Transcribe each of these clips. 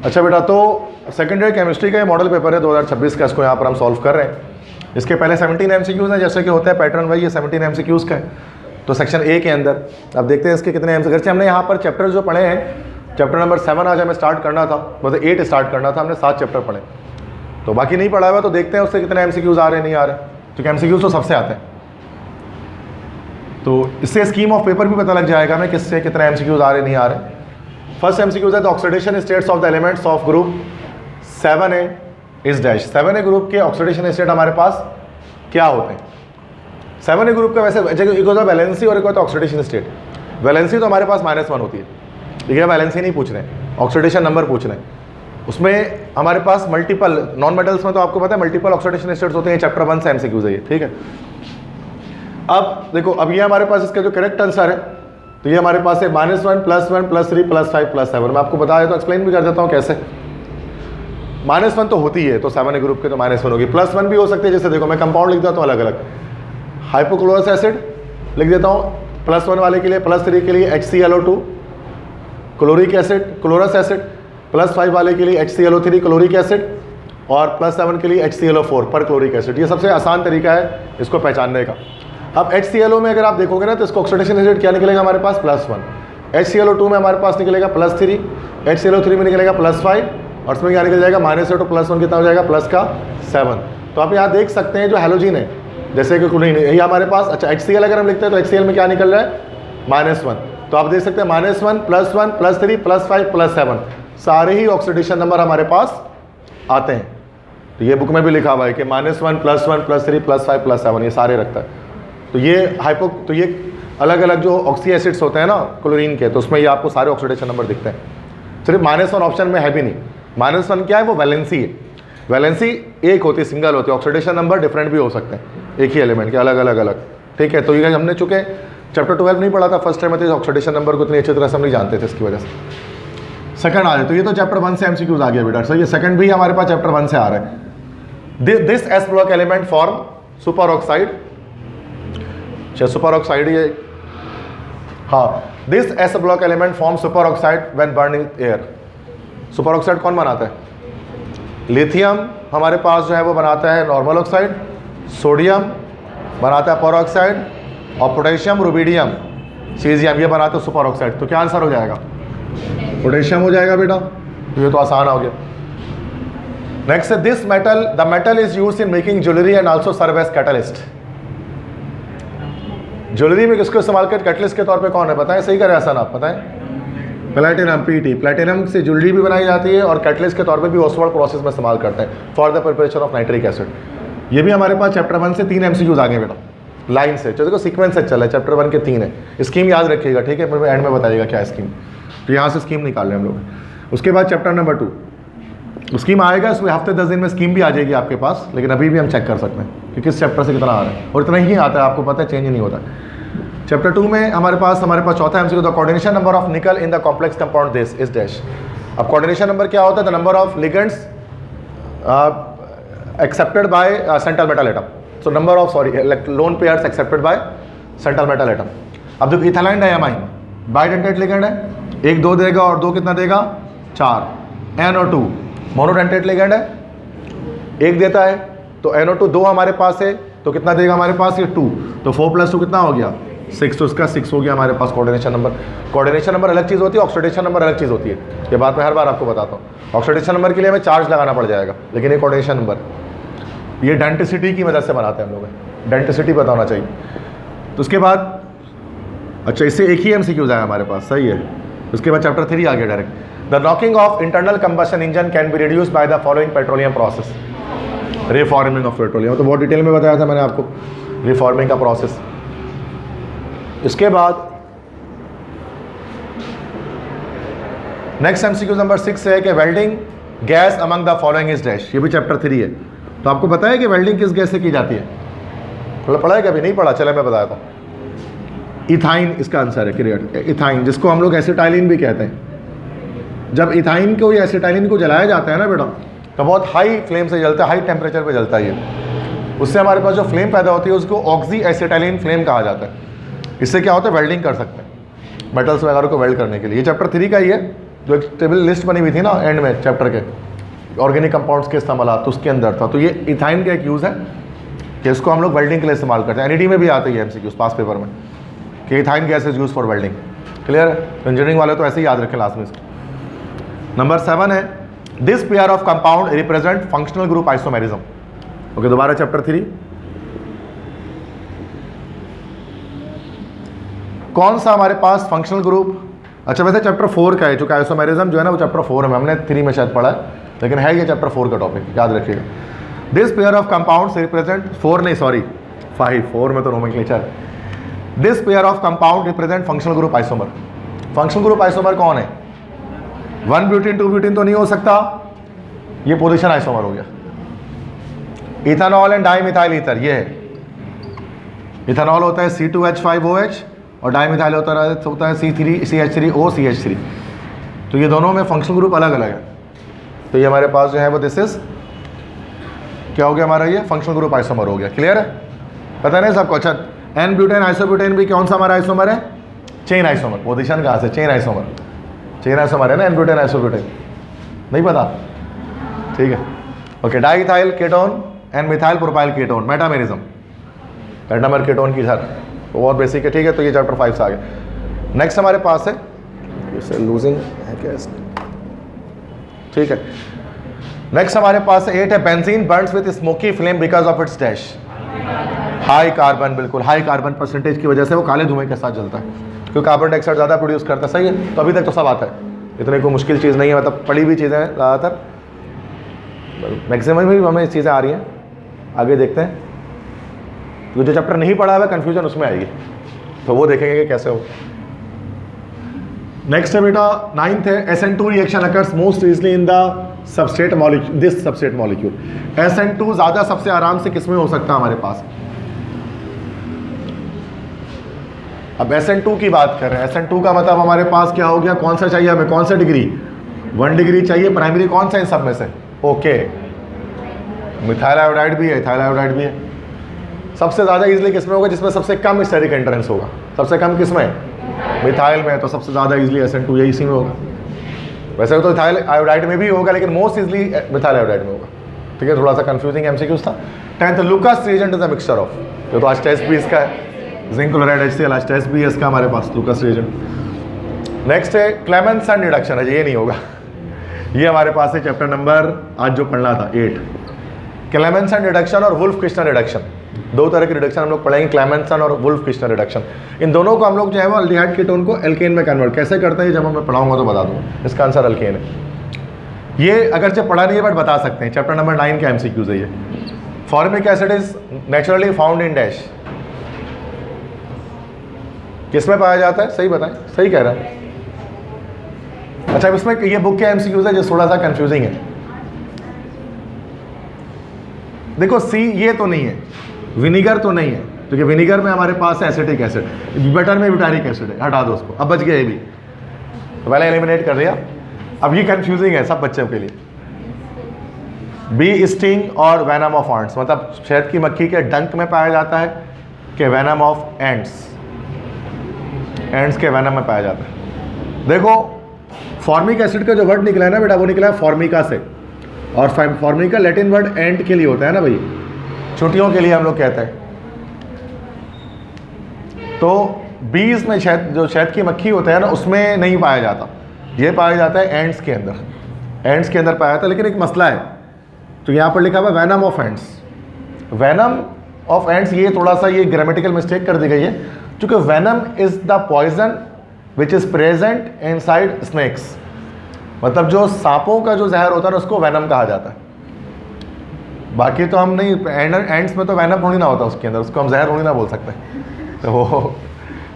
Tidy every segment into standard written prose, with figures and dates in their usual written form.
अच्छा बेटा, तो सेकेंड ईयर केमिस्ट्री का ये मॉडल पेपर है 2026 का, इसको यहाँ पर हम सॉल्व कर रहे हैं। इसके पहले 17 MCQs हैं, जैसे कि होता है पैटर्न वाइज, ये 17 MCQs का है। तो सेक्शन ए के अंदर अब देखते हैं इसके कितने MCQs। हमने यहाँ पर चैप्टर जो पढ़े हैं, चैप्टर नंबर 7 आज हमें स्टार्ट करना था, मतलब 8 स्टार्ट करना था, हमने 7 चैप्टर पढ़े, तो बाकी नहीं पढ़ा हुआ। तो देखते हैं उससे कितने MCQs आ रहे हैं, नहीं आ रहे, क्योंकि MCQs तो सबसे आते हैं। तो इससे स्कीम ऑफ पेपर भी पता लग जाएगा हमें किससे कितने MCQs आ रहे नहीं आ रहे। फर्स्ट MCQs है the oxidation states of the elements of group 7A is dash. 7A group के ऑक्सीडेशन स्टेट हमारे पास क्या होते हैं? 7A ग्रुप का वैसे एक होता है वैलेंसी और एक होता है ऑक्सीडेशन स्टेट। वैलेंसी तो हमारे पास -1 होती है, लेकिन वैलेंसी नहीं पूछ रहे हैं, ऑक्सीडेशन नंबर पूछ रहे हैं। उसमें हमारे पास मल्टीपल, नॉन मेटल्स में तो आपको पता है मल्टीपल ऑक्सीडेशन स्टेट्स होते हैं। चैप्टर 1 से MCQs है ये, ठीक है। अब देखो, अब ये हमारे पास इसका जो करेक्ट आंसर है, तो ये हमारे पास है -1 +1 +3 +5 +7। मैं आपको बताया तो एक्सप्लेन भी कर देता हूँ कैसे। -1 तो होती है, तो 7A ग्रुप के तो -1 होगी। +1 भी हो सकते हैं, जैसे देखो मैं कंपाउंड लिख देता हूँ अलग अलग। हाइपोक्लोरस एसिड लिख देता हूँ +1 वाले के लिए, +3 के लिए HClO2 chloric acid, chlorous acid, +5 वाले के लिए HClO3 क्लोरिक एसिड, और +7 के लिए HClO4 पर क्लोरिक एसिड। ये सबसे आसान तरीका है इसको पहचानने का। अब HClO में अगर आप देखोगे ना, तो इसको ऑक्सीडेशन एसिड क्या निकलेगा हमारे पास +1, HClO2 में हमारे पास निकलेगा +3, HClO3 में निकलेगा +5, और इसमें क्या निकल जाएगा -8 और +1 कितना हो जाएगा +7। तो आप यहाँ देख सकते हैं जो हैलोजिन है, जैसे कि क्लोरीन है, ये हमारे पास। अच्छा, HCl अगर हम लिखते हैं तो HCl में क्या निकल रहा है -1। तो आप देख सकते हैं -1 +1 +3 +5 +7 सारे ही ऑक्सीडेशन नंबर हमारे पास आते हैं। तो ये बुक में भी लिखा हुआ है कि -1 +1 +3 +5 +7 ये सारे रखता है। तो ये अलग अलग जो ऑक्सी एसिड्स होते हैं ना क्लोरीन के, तो उसमें ये आपको सारे ऑक्सीडेशन नंबर दिखते हैं। सिर्फ -1 ऑप्शन में है भी नहीं। -1 क्या है, वो वैलेंसी है। वैलेंसी एक होती है, सिंगल होती है। ऑक्सीडेशन नंबर डिफरेंट भी हो सकते हैं एक ही एलिमेंट के, अलग अलग, ठीक है। तो ये हमने चूँकि चैप्टर 12 नहीं पढ़ा था फर्स्ट टाइम में, तो ऑक्सीडेशन नंबर को इतनी अच्छी तरह से हम नहीं जानते थे, इसकी वजह से। सेकंड आ जाए, तो ये तो चैप्टर 1 से MCQs आ गया बेटा। सर ये सेकंड भी हमारे पास चैप्टर 1 से आ रहा है। This S block element form super oxide, super oxide ये, हाँ, this S block element form super oxide when burning air. Super oxide कौन बनाता है? लिथियम हमारे पास जो है वो बनाता है नॉर्मल ऑक्साइड, सोडियम बनाता है परऑक्साइड, और पोटेशियम, रुबिडियम, सीजियम ये बनाते हैं सुपर ऑक्साइड। तो क्या आंसर हो जाएगा? पोटेशियम हो जाएगा बेटा। तो ये तो आसान हो गया। Next, this metal, the metal is used in making jewellery and also serve as catalyst. Jewellery में किसको इस्तेमाल कर कैटलिस्ट के तौर पे कौन है बताएं? सही करें आसान, आप बताएं। Platinum, PET। प्लेटिनम से ज्वेलरी भी बनाई जाती है और कैटलिस्ट के तौर पे भी ऑसवाल्ड प्रोसेस में इस्तेमाल करते हैं for the preparation of nitric acid. ये भी हमारे पास चैप्टर 1 से 3 MCQs आ गए बेटा, लाइन से। जो देखो सीक्वेंस से चला है, चैप्टर 1 के 3 है। स्कीम याद रखिएगा, ठीक है, फिर एंड में बताइएगा क्या स्कीम। तो यहाँ से स्कीम निकाल लें हम लोग। उसके बाद चैप्टर नंबर 2 स्कीम आएगा, उसमें हफ्ते 10 दिन में स्कीम भी आ जाएगी आपके पास, लेकिन अभी भी हम चेक कर सकते हैं कि किस चैप्टर से कितना आ रहा है, और इतना ही आता है, आपको पता है, चेंज नहीं होता। चैप्टर 2 में हमारे पास चौथा MCQ, the coordination number of निकल in the complex compound this is dash. अब कोऑर्डिनेशन नंबर क्या होता है? The number of ligands accepted by central metal atom. So number of lone pairs accepted by central metal atom. अब जो ethyl diamine bidentate ligand है, 1 2 देगा और 2 कितना देगा 4। NO2 मोनोडेंटेट लिगेंड है, 1 देता है, तो NO2 2 हमारे पास है, तो कितना देगा हमारे पास ये 2, तो 4 + 2 कितना हो गया 6, तो इसका 6 हो गया हमारे पास कोऑर्डिनेशन नंबर। कोऑर्डिनेशन नंबर अलग चीज़ होती है, ऑक्सीडेशन नंबर अलग चीज़ होती है। ये बात मैं हर बार आपको बताता हूँ। ऑक्सीडेशन नंबर के लिए हमें चार्ज लगाना पड़ जाएगा, लेकिन ये कोऑर्डिनेशन नंबर ये डेंटिसिटी की मदद से बनाते हैं हम लोग। डेंटिसिटी पता होना चाहिए। तो उसके बाद अच्छा, इससे एक ही MCQs आया हमारे पास, सही है। उसके बाद चैप्टर 3 आ गया direct. The knocking of internal combustion engine can be reduce by the following petroleum process. Reforming of petroleum, तो बहुत डिटेल में बताया था मैंने आपको रिफॉर्मिंग का प्रोसेस। इसके बाद नेक्स्ट MCQ नंबर 6 है कि welding gas among the following is dash. ये भी चैप्टर 3 है। तो आपको पता है कि वेल्डिंग किस गैस से की जाती है? मतलब पढ़ा है कभी? नहीं पढ़ा, चले मैं बताता हूँ। इथाइन इसका आंसर है, क्रिएट इथाइन, जिसको हम लोग एसिटाइलिन भी कहते हैं। जब इथाइन को या एसिटाइलिन को जलाया जाता है ना बेटा, तो बहुत हाई फ्लेम से जलता है, हाई टेम्परेचर पे जलता है ये। उससे हमारे पास जो फ्लेम पैदा होती है उसको ऑक्सी एसिटाइलिन फ्लेम कहा जाता है। इससे क्या होता है? वेल्डिंग कर सकते हैं, मेटल्स वगैरह को वेल्ड करने के लिए। ये चैप्टर 3 का ही है, जो एक टेबल लिस्ट बनी हुई थी ना एंड में चैप्टर के ऑर्गेनिक कंपाउंड्स के इस्तेमाल, तो उसके अंदर था। तो ये इथाइन का एक यूज़ है कि इसको हम लोग वेल्डिंग के लिए इस्तेमाल करते हैं। एनईडी में भी आती है एमसीक्यूज पास पेपर में कि ethyne gas is use for welding. Clear है? इंजीनियरिंग वाले तो ऐसे ही याद रखें लास्ट में इसको। नंबर 7 है this pair of compound represent functional group isomerism. Okay, दोबारा चैप्टर 3। कौन सा हमारे पास फंक्शनल ग्रुप, अच्छा वैसे चैप्टर 4 का है, चूंकि आइसोमेरिज्म जो है ना वो चैप्टर 4 में, हमने 3 में शायद पढ़ा है, लेकिन है ये चैप्टर 4 का टॉपिक, याद रखिएगा। This pair of compounds represent 4 नहीं सॉरी 4 में तो नोमेनक्लेचर है। This pair of compound represent functional group isomer. Functional group isomer कौन है? 1 ब्यूटीन 2 ब्यूटीन तो नहीं हो सकता, ये पोजीशन आइसोमर हो गया। इथेनॉल एंड डाइमिथाइल ईथर, ये है। इथेनॉल होता है C2H5OH और डाइमिथाइल होता है C3CH3OCH3। तो ये दोनों में फंक्शनल ग्रुप अलग अलग है। तो ये हमारे पास जो है वो दिस इज क्या हो गया हमारा, ये फंक्शनल ग्रुप आइसोमर हो गया। क्लियर है? पता नहीं सबको? अच्छा, एन ब्यूटेन आइसोब्यूटेन भी कौन सा हमारा आइसोमर है? Chain isomer. पोजीशन कहाँ से? Chain isomer. चेन आइसोमर है ना एन ब्यूटेन आइसोब्यूटेन, नहीं पता? ठीक है, okay. Diethyl ketone and methyl propyl ketone, metamerism, metamer ketone की सर बहुत बेसिक है। ठीक है, तो ये चैप्टर 5 से आ गया। नेक्स्ट हमारे पास है, इसे लूजिंग है क्या इसमें? ठीक है, नेक्स्ट हमारे पास 8 है benzene Burns with smoky flame because of it's dash high carbon. बिल्कुल हाई कार्बन परसेंटेज की वजह से वो काले धुएं के साथ जलता है, क्योंकि कार्बन डाइऑक्साइड ज़्यादा प्रोड्यूस करता है। सही है, तो अभी तक तो सब आता है, इतनी कोई मुश्किल चीज़ नहीं है, मतलब पड़ी हुई चीज़ें हैं ज़्यादातर, मैक्सिमम भी हमें चीज़ें आ रही हैं। आगे देखते हैं, तो जो चैप्टर नहीं पढ़ा है कन्फ्यूजन उसमें आएगी, तो वो देखेंगे कि कैसे हो। नेक्स्ट है बेटा 9th है SN2 reaction occurs most easily in the substrate molecule, this substrate molecule. SN2 ज़्यादा सबसे आराम से किसमें हो सकता है हमारे पास? अब SN2 की बात कर रहे हैं। SN2 का मतलब हमारे पास क्या हो गया? कौन सा चाहिए हमें? कौन सा डिग्री? 1 डिग्री चाहिए। प्राइमरी कौन सा इन सब में से? ओके, मिथाइल आयोडाइड भी है, इथाइल आयोडाइड भी है। सबसे ज़्यादा इजीली किसमें होगा? जिसमें सबसे कम स्टेरिक एंट्रेंस होगा। सबसे कम किसमें? मिथाइल में। तो सबसे ज़्यादा इजीली SN2 यही इसी में होगा। वैसे तो इथाइल आयोडाइड में भी होगा, लेकिन मोस्ट इजीली मिथाइल आयोडाइड में होगा। ठीक है, थोड़ा सा कंफ्यूजिंग MCQs था। 10th Lucas reagent is a mixture of, जो तो आज टेस्ट भी इसका है, जिंक क्लोराइड HCl, आज टेस्ट भी है इसका हमारे पास, लुकास रिएजेंट। नेक्स्ट है क्लेमेंसन रिडक्शन है, ये नहीं होगा, ये हमारे पास है चैप्टर नंबर आज जो पढ़ना था 8, क्लेमेंसन रिडक्शन और वुल्फ क्रिस्टन रिडक्शन। 2 तरह की रिडक्शन हम लोग पढ़ेंगे, क्लेमेंसन और वुल्फ क्रिस्टन रिडक्शन। इन दोनों को हम लोग जो है वो अल्डिहाइड कीटोन को एल्केन में कन्वर्ट कैसे करते हैं, जब मैं पढ़ाऊंगा तो बता दूंगा। इसका आंसर अल्केन है। ये अगरचे पढ़ा नहीं है बट बता सकते हैं, चैप्टर नंबर 9 का MCQs है ये। Formic acid is naturally found in dash, किसमें पाया जाता है? सही बताएं, सही कह रहा है। अच्छा, इसमें ये बुक के MCQs है जो थोड़ा सा कंफ्यूजिंग है। देखो सी ये तो नहीं है, विनीगर तो नहीं है, क्योंकि विनीगर में हमारे पास है एसिटिक एसिड, बटर में ब्यूटारिक एसिड है, हटा दो उसको, अब बच गया ये भी, तो पहले एलिमिनेट कर दिया। अब ये कंफ्यूजिंग है सब बच्चों के लिए। बी स्टिंग और वेनम ऑफ एंट्स, मतलब शहद की मक्खी के डंक में पाया जाता है कि वेनम ऑफ एंट्स, एंट्स के वेनम में पाया जाता है। देखो फॉर्मिक एसिड का जो वर्ड निकला है ना बेटा, वो निकला है फॉर्मिका से, और फॉर्मिका लैटिन वर्ड एंट के लिए होता है ना भाई, छुट्टियों के लिए हम लोग कहते हैं। तो बीज में शहद, जो शहद की मक्खी होता है ना, उसमें नहीं पाया जाता, ये पाया जाता है एंट्स के अंदर, एंट्स के अंदर पाया जाता है। लेकिन एक मसला है, तो यहाँ पर लिखा हुआ venom of ants, venom of ants, ये थोड़ा सा ये ग्रामेटिकल मिस्टेक कर दी गई है, क्योंकि venom is the poison which is present inside snakes, मतलब जो सांपों का जो जहर होता है ना उसको वेनम कहा जाता है। बाकी तो हम नहीं, एंड्स में तो वेनम थोड़ी ना होता उसके अंदर, उसको हम जहर थोड़ी ना बोल सकते। तो वो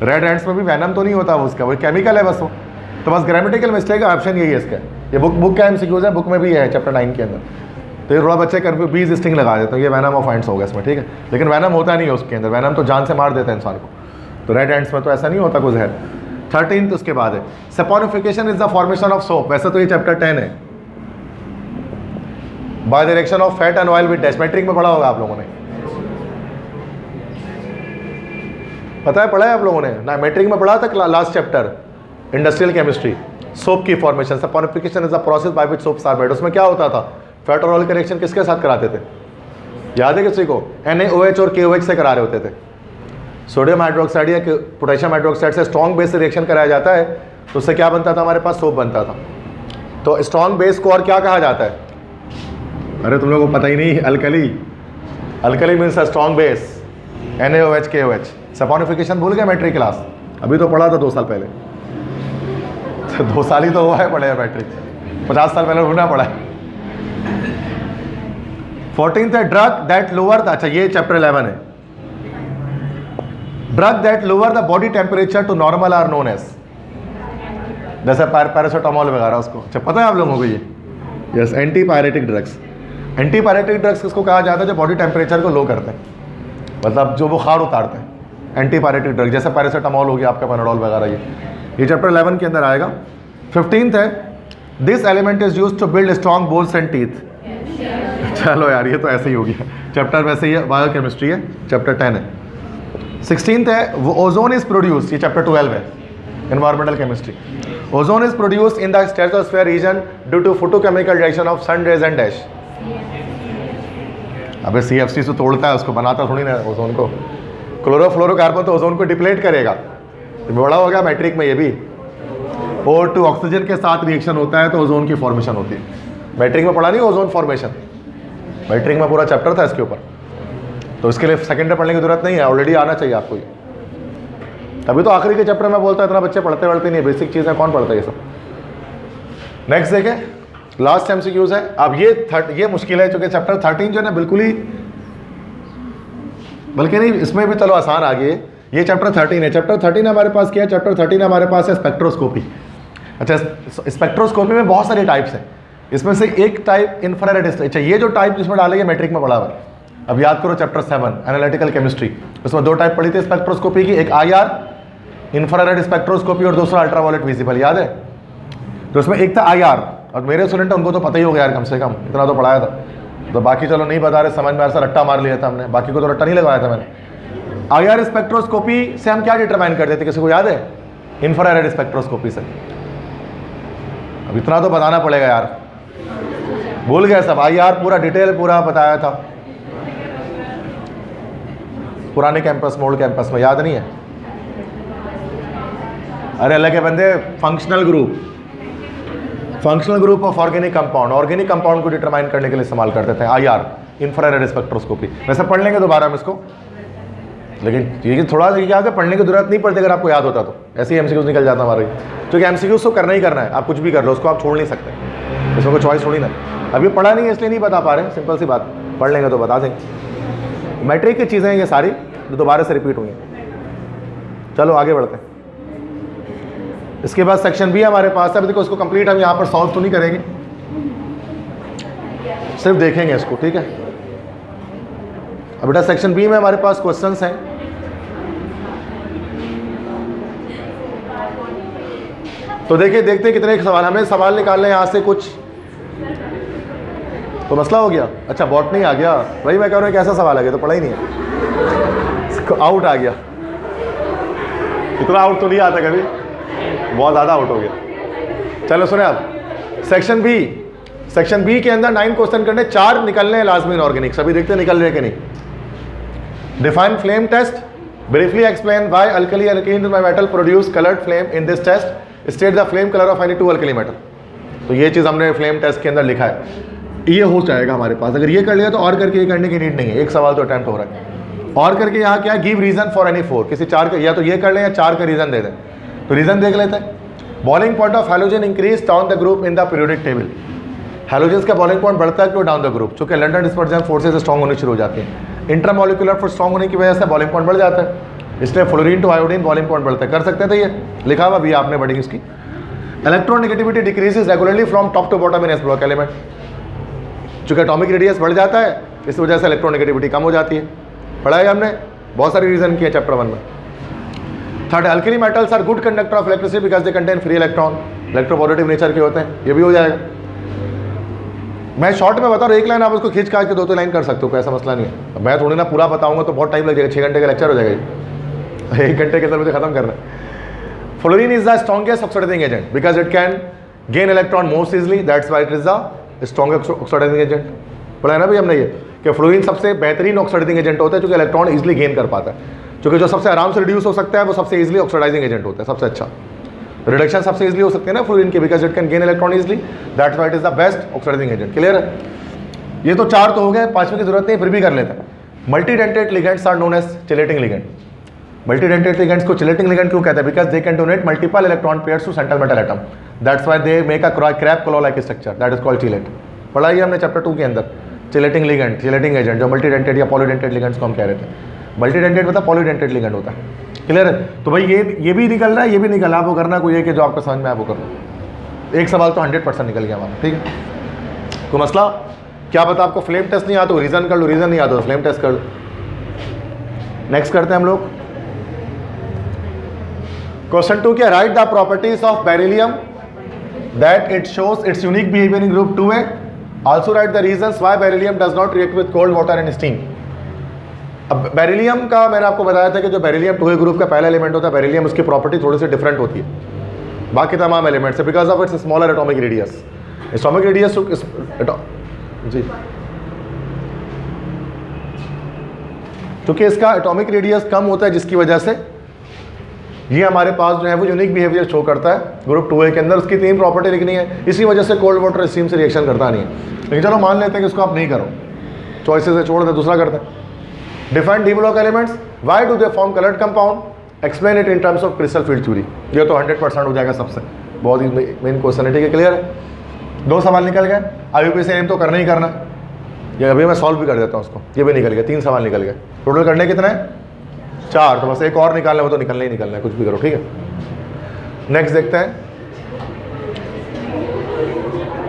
रेड एंड्स में भी वेनम तो नहीं होता उसका, वो केमिकल है बस वो, तो बस ग्रामेटिकल मिस्टेक है, ऑप्शन यही है इसका। ये बुक का MCQs है, बुक में भी है चैप्टर 9 के अंदर। तो ये थोड़ा बच्चे कर बीज स्टिंग लगा देते हैं, ये वेनम ऑफ एंड्स होगा इसमें, ठीक है। लेकिन वेनम होता नहीं है उसके अंदर, वेनम तो जान से मार देता है इंसान को, तो रेड एंड्स में तो ऐसा नहीं होता कोई जहर। 13th उसके बाद है saponification is the formation of soap, वैसे तो ये चैप्टर 10 है। By direction of fat and oil with dash, matric में पढ़ा होगा आप लोगों ने, पता है पढ़ा है आप लोगों ने ना, मैट्रिक में पढ़ा था last chapter industrial chemistry, soap की formation. Saponification is a process by which soaps are made. उसमें क्या होता था, फैट और ऑयल का रिएक्शन किसके साथ कराते थे, याद है किसी को, NaOH और KOH से करा रहे होते थे। सोडियम हाइड्रोक्साइड या पोटेशियम हाइड्रोक्साइड से स्ट्रॉन्ग बेस से रिएक्शन कराया जाता है तो उससे क्या बनता था, हमारे पास सोप बनता था। तो स्ट्रॉन्ग बेस को और क्या कहा जाता है, अरे तुम लोगों को पता ही नहीं, alkali. Alkali means a strong base, NaOH KOH। Saponification भूल गए मैट्रिक क्लास, अभी तो पढ़ा था 2 साल पहले। 2 साल ही तो हुआ है पढ़े मैट्रिक, 50 साल पहले भूलना पड़ा है। 14th है ड्रग दैट लोअर, अच्छा ये चैप्टर 11 है। Drug that lower the body temperature to normal are known as, जैसे पैरासिटामोल वगैरह, उसको अच्छा पता है आप लोगों को ये, yes, antipyretic drugs. Antipyretic drugs किसको कहा जाता है, जो बॉडी टेम्परेचर को लो करते हैं, मतलब जो बुखार उतारते हैं, एंटीपायरेटिक ड्रग, जैसे पैरासिटामोल हो गया आपका, पैनाडोल वगैरह, ये चैप्टर 11 के अंदर आएगा। 15th है this element is used to build strong bones and teeth. चलो यार ये तो ऐसे ही हो गया, चैप्टर वैसे ही है, बायोकेमिस्ट्री है, चैप्टर 10 है। 16th है ओजोन इज प्रोड्यूस्ड, ये चैप्टर 12 है, environmental chemistry. Ozone is produced in the stratosphere region due to photochemical reaction of sun rays and dash. अबे CFC से तोड़ता है उसको, बनाता थोड़ी ना ओजोन को। क्लोरोफ्लोरोकार्बन तो ओजोन को डिप्लेट करेगा, बड़ा हो गया मैट्रिक में ये भी। O2 ऑक्सीजन के साथ रिएक्शन होता है तो ओजोन की फॉर्मेशन होती है। मैट्रिक में पढ़ा नहीं ओजोन फॉर्मेशन, मैट्रिक में पूरा चैप्टर था इसके ऊपर, तो इसके लिए सेकेंड में पढ़ने की जरूरत नहीं है, ऑलरेडी आना चाहिए आपको ये। तभी तो आखिरी के चैप्टर में बोलता है इतना बच्चे पढ़ते नहीं, बेसिक चीज़ें कौन पढ़ता है ये सब। नेक्स्ट देखें, लास्ट MCQs है। अब ये मुश्किल है क्योंकि चैप्टर 13 जो है ना बिल्कुल ही, बल्कि नहीं इसमें भी चलो आसान आ गई है। ये चैप्टर 13 है। चैप्टर 13 हमारे पास क्या है, चैप्टर 13 हमारे पास है स्पेक्ट्रोस्कोपी। अच्छा, स्पेक्ट्रोस्कोपी में बहुत सारे टाइप्स हैं, इसमें से एक टाइप इंफ्रारेड। अच्छा, ये जो टाइप जिसमें डालेंगे मैट्रिक में पढ़ा हुआ। अब याद करो चैप्टर 7 एनालिटिकल केमिस्ट्री, उसमें 2 टाइप पढ़ी थी स्पेक्ट्रोस्कोपी की, एक IR इंफ्रारेड स्पेक्ट्रोस्कोपी और दूसरा अल्ट्रावायलेट विजिबल, याद है। तो उसमें एक था IR, और मेरे स्टूडेंट उनको तो पता ही हो गया यार, कम से कम इतना तो पढ़ाया था। तो बाकी चलो नहीं बता रहे, समझ में ऐसा रट्टा मार लिया था हमने, बाकी को तो रट्टा नहीं लगाया था मैंने। IR स्पेक्ट्रोस्कोपी से हम क्या डिटरमाइन करते थे, किसी को याद है, इंफ्रारेड स्पेक्ट्रोस्कोपी से। अब इतना तो बताना पड़ेगा यार, भूल गए सब। IR पूरा डिटेल पूरा बताया था पुराने कैंपस मोल्ड कैंपस में, याद नहीं है। अरे अल्लाह के बंदे, functional group of organic compound को डिटरमाइन करने के लिए इस्तेमाल करते थे IR इंफ्रारेड स्पेक्ट्रोस्कोपी। वैसे पढ़ लेंगे दोबारा हम इसको, लेकिन ये थोड़ा सा क्या है, पढ़ने की जरूरत नहीं पड़ती अगर आपको याद होता तो। ऐसे ही MCQs निकल जाता हमारे, क्योंकि MCQs तो करना ही करना है, आप कुछ भी कर लो, उसको आप छोड़ नहीं सकते, इसमें कोई चॉइस थोड़ी ना। अभी पढ़ा नहीं है इसलिए नहीं बता पा रहे, सिंपल सी बात, पढ़ लेंगे तो बता देंगे। मैट्रिक की चीज़ें ये सारी जो दोबारा से रिपीट हुई हैं। चलो आगे बढ़ते हैं। इसके बाद सेक्शन B हमारे पास है। अभी देखो इसको कंप्लीट हम यहाँ पर सॉल्व तो नहीं करेंगे, सिर्फ देखेंगे इसको, ठीक है। अब बेटा सेक्शन B में हमारे पास क्वेश्चंस हैं। तो देखिए, देखते हैं कितने सवाल, हमें सवाल निकालने यहाँ से कुछ तो मसला हो गया। अच्छा, बॉटनी आ गया, वही मैं कह रहा हूँ कैसा सवाल आ गया, तो पढ़ा ही नहीं है, आउट आ गया। इतना आउट तो नहीं आता कभी, बहुत ज़्यादा आउट हो गया। चलो सुने आप, सेक्शन बी के अंदर 9 क्वेश्चन करने, 4 निकलने हैं लाजमी ऑर्गेनिक, सभी देखते हैं निकल रहे कि नहीं। Define flame test, briefly explain why alkali alkene metal produce coloured flame in this test, state the flame colour of any 2 alkali metal. तो ये चीज़ हमने फ्लेम टेस्ट के अंदर लिखा है, ये हो जाएगा हमारे पास। अगर ये कर लिया तो और करके ये करने की नीड नहीं है, एक सवाल तो अटैम्प्ट हो रहा है। और करके यहाँ क्या, गिव रीजन फॉर एनी 4, किसी 4 का, या तो ये कर लें या 4 का रीजन दे दें। तो रीजन देख लेते हैं। Boiling point of halogen increase down the group in the periodic table. Halogens का बॉइलिंग पॉइंट बढ़ता है क्यों, डाउन द ग्रुप, चूंकि लंडन डिस्पर्जन फोर्सेज स्ट्रॉन्ग होनी शुरू हो जाती है। इंट्रामोलिकुलर फोर्स स्ट्रॉन्ग होने की वजह से बॉइलिंग पॉइंट बढ़ जाता है, इसलिए fluorine to iodine boiling point बढ़ता है। कर सकते थे, ये लिखा हुआ भी आपने बड़ी इसकी। Electronegativity decreases regularly from top to bottom in s block element, चूंकि एटॉमिक रेडियस बढ़ जाता है इस वजह से इलेक्ट्रोनेगेटिविटी कम हो जाती है। पढ़ा है हमने, बहुत सारी रीजन किया चैप्टर 1 में। Third, alkali metals are good conductor of electricity because they contain free electron, electropositive nature के होते हैं, ये भी हो जाएगा। मैं शॉर्ट में बता रहा हूँ, एक लाइन आप उसको खींच काट के 2 लाइन कर सकते हो, कोई ऐसा मसला नहीं है। मैं थोड़ी ना पूरा बताऊंगा तो बहुत टाइम लग जाएगा, 6 घंटे का लेक्चर हो जाएगा, 1 घंटे के अंदर मुझे खत्म करना है। Fluorine is the strongest oxidizing agent because it can gain electron most easily. That's why it is the strongest oxidizing agent. पढ़ा है ना भाई हमने ये कि फ्लोरीन सबसे बेहतरीन ऑक्सीडाइजिंग एजेंट होता है क्योंकि इलेक्ट्रॉन इजीली गेन कर पाता है, क्योंकि जो सबसे आराम से रिड्यूस हो सकता है वो सबसे इजीली ऑक्सीडाइजिंग एजेंट होता है, सबसे अच्छा रिडक्शन सबसे इजीली हो सकती है ना फ्लोरीन की, because it can gain electron easily, that's why it is the best oxidizing agent. Clear है? ये तो 4 तो हो गए, 5वें की जरूरत नहीं, फिर भी कर लेते हैं। Multidentate ligands are known as chelating ligand. Multidentate ligands को चिलेटिंग लिगेंड क्यों कहते हैं? Because they can donate multiple electron pairs to central metal atom, that's why they make a crab claw like structure, that is called chelate. पढ़ाई हमने chapter 2 के अंदर chelating ligand, chelating agent, जो मल्टीडेंटेट या polydentate ligands को हम कह रहे थे। मल्टीडेंटेट मतलब पॉलीडेंटेट लिगेंड होता है। क्लियर है? तो भाई ये भी निकल रहा है, ये भी निकल रहा है, आपको करना कोई है कि जो आपको समझ में आए वो करो। एक सवाल तो 100% निकल गया हमारा, ठीक है? कोई मसला? क्या पता आपको फ्लेम टेस्ट नहीं आता तो रीजन कर लो, रीजन नहीं आता तो फ्लेम टेस्ट कर लो। नेक्स्ट करते हैं हम लोग क्वेश्चन 2 क्या, right the properties of beryllium that it shows it's unique behaviour in group 2A, also right the reasons why beryllium does not react with cold water and steam. अब beryllium का मैंने आपको बताया था कि जो बेरिलियम 2A ग्रुप का पहला एलिमेंट होता है बेरिलियम, उसकी प्रॉपर्टी थोड़ी सी डिफरेंट होती है बाकी तमाम एलिमेंट से, because of its smaller atomic radius. Atomic radius जी, क्योंकि इसका एटॉमिक रेडियस कम होता है जिसकी वजह से ये हमारे पास जो है वो यूनिक बिहेवियर शो करता है ग्रुप 2A के अंदर। उसकी 3 प्रॉपर्टी लिखनी है, इसी वजह से कोल्ड वाटर स्टीम से रिएक्शन करता नहीं है। लेकिन चलो मान लेते हैं कि इसको आप नहीं करो, चॉइसेस से छोड़ दे, दूसरा करते हैं। Define D block elements, why do they form coloured compound, explain it in terms of crystal field theory. ये तो 100% हो जाएगा, सबसे बहुत ही मेन क्वेश्चन है, ठीक है? क्लियर है? 2 सवाल निकल गए। IUPAC एम तो करना ही करना, ये अभी मैं सॉल्व भी कर देता हूँ उसको, ये भी निकल गया, 3 सवाल निकल गए। टोटल करने कितने हैं? 4, तो बस एक और निकालना है, वो तो निकलना ही निकलना है, कुछ भी करो, ठीक है? नेक्स्ट देखते हैं,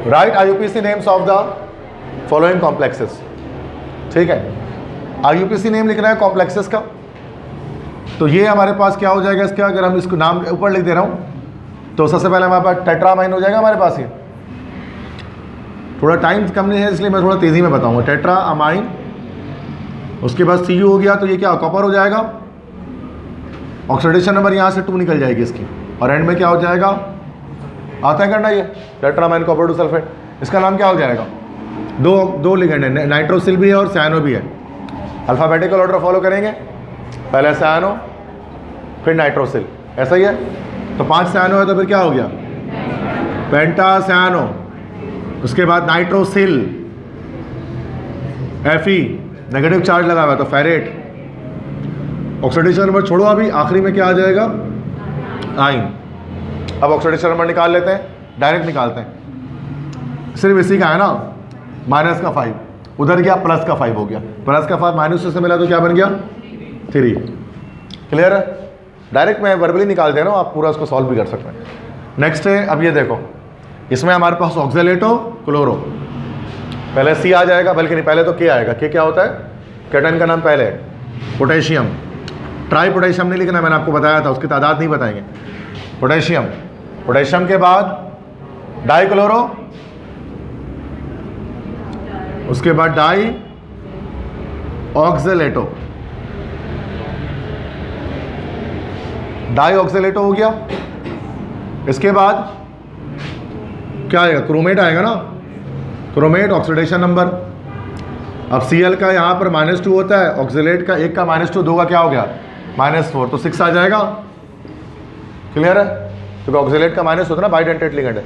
right IUPAC names of the following complexes. ठीक है, IUPAC नेम लिखना है कॉम्प्लेक्सेस का। तो ये हमारे पास क्या हो जाएगा इसका, अगर हम इसको नाम ऊपर लिख दे रहा हूँ तो सबसे पहले हमारे पास टेट्रामाइन हो जाएगा हमारे पास। ये थोड़ा टाइम कम नहीं है इसलिए मैं थोड़ा तेज़ी में बताऊँगा। टेट्रामाइन, उसके बाद Cu हो गया, तो ये क्या कॉपर हो जाएगा, ऑक्सीडेशन नंबर यहाँ से 2 निकल जाएगी इसकी, और एंड में क्या हो जाएगा, आता है करना ये टेट्रामाइन कॉपर 2 सल्फेट। इसका नाम क्या हो जाएगा, दो लिगेंड है, नाइट्रोसिल भी है और साइनो भी है। अल्फ़ाबेटिकल ऑर्डर फॉलो करेंगे, पहले साइनो फिर नाइट्रोसिल, ऐसा ही है। तो 5 साइनो है तो फिर क्या हो गया, पेंटासाइनो, उसके बाद नाइट्रोसिल, Fe नेगेटिव चार्ज लगा हुआ है तो फेरेट, ऑक्सीडेशन नंबर छोड़ो अभी, आखिरी में क्या आ जाएगा, आइन। अब ऑक्सीडेशन नंबर निकाल लेते हैं, डायरेक्ट निकालते हैं, सिर्फ इसी का है ना, माइनस का 5, उधर गया प्लस का 5 हो गया, प्लस का 5 माइनस से मिला तो क्या बन गया 3। क्लियर है? डायरेक्ट मैं वर्बली निकाल दे रहा हूँ, आप पूरा उसको सॉल्व भी कर सकते हैं। नेक्स्ट है, अब ये देखो, इसमें हमारे पास ऑक्जेलेटो क्लोरो, पहले C आ जाएगा, बल्कि नहीं पहले तो K आएगा। K क्या होता है, कैटन का नाम पहले, पोटेशियम। ट्राई पोटेशियम नहीं लिखना, मैंने आपको बताया था, उसकी तादाद नहीं बताएंगे। पोटेशियम, पोटेशियम के बाद डाई क्लोरो, उसके बाद डाई ऑक्जेलेटो, डाई ऑक्जेलेटो हो गया। इसके बाद क्या आएगा, क्रोमेट आएगा ना, क्रोमेट, ऑक्सीडेशन नंबर। अब Cl का यहाँ पर -2 होता है, ऑक्सीलेट का 1 का -2, 2 का क्या हो गया -4, तो 6 आ जाएगा। क्लियर है? क्योंकि ऑक्सीलेट का माइनस होता है ना, बाइडेंटेट लिगेंड है।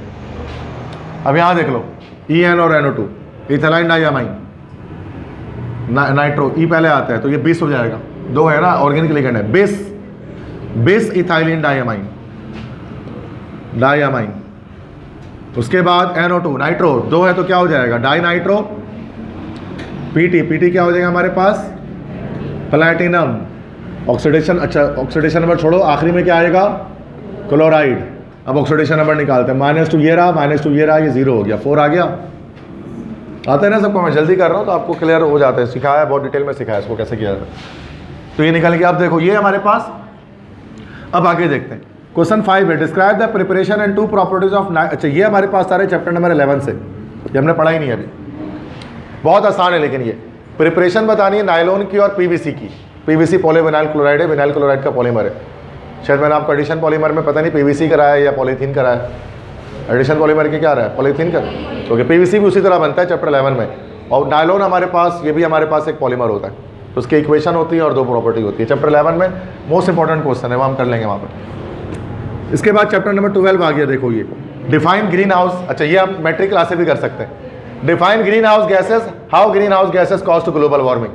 अब यहाँ देख लो, En और NO2, इथाइलाइन डाइअमाइन, नाइट्रो, E पहले आता है तो ये 20 हो जाएगा, 2 है ना, ऑर्गेनिक लिगेंड है, बिस इथाइलिन डाइअमाइन, उसके बाद NO2 नाइट्रो, 2 है तो क्या हो जाएगा, डाई नाइट्रो, पीटी क्या हो जाएगा हमारे पास, प्लैटिनम, ऑक्सीडेशन, अच्छा ऑक्सीडेशन नंबर छोड़ो, आखिरी में क्या आएगा, क्लोराइड। अब ऑक्सीडेशन नंबर निकालते हैं, -2 ये रहा, -2 ये रहा, ये 0 हो गया, 4 आ गया। आता है ना सबको, मैं जल्दी कर रहा हूँ तो आपको क्लियर हो जाता है, सिखाया बहुत डिटेल में सिखाया इसको कैसे किया जाता है। तो ये निकल गया। अब देखो ये हमारे पास, अब आगे देखते हैं क्वेश्चन 5 है, describe the preparation and 2 properties of, अच्छा ये हमारे पास सारे चैप्टर नंबर 11 से, ये हमने पढ़ा ही नहीं अभी, बहुत आसान है। लेकिन ये प्रिपरेशन बतानी है नायलॉन की और PVC की। PVC पॉलीविनाइल क्लोराइड है, विनाइल क्लोराइड का पॉलीमर है। शायद मैंने आपको एडिशन पॉलीमर में पता नहीं पीवीसी कराया है या पॉलीथीन कराया है। एडिशन पॉलीमर के क्या रहा है, पॉलीथीन का, क्योंकि पीवीसी भी उसी तरह बनता है चैप्टर 11 में। और नायलॉन हमारे पास, ये भी हमारे पास एक पॉलीमर होता है, तो उसकी इक्वेशन होती है और 2 प्रॉपर्टी होती है। चैप्टर 11 में मोस्ट इंपॉर्टेंट क्वेश्चन है, वो हम कर लेंगे वहाँ पर। इसके बाद चैप्टर नंबर 12 आ गया, देखो ये डिफाइन ग्रीन हाउस। अच्छा, ये आप मैट्रिक क्लासे भी कर सकते हैं। Define green house gases, how green house gases cause to global warming.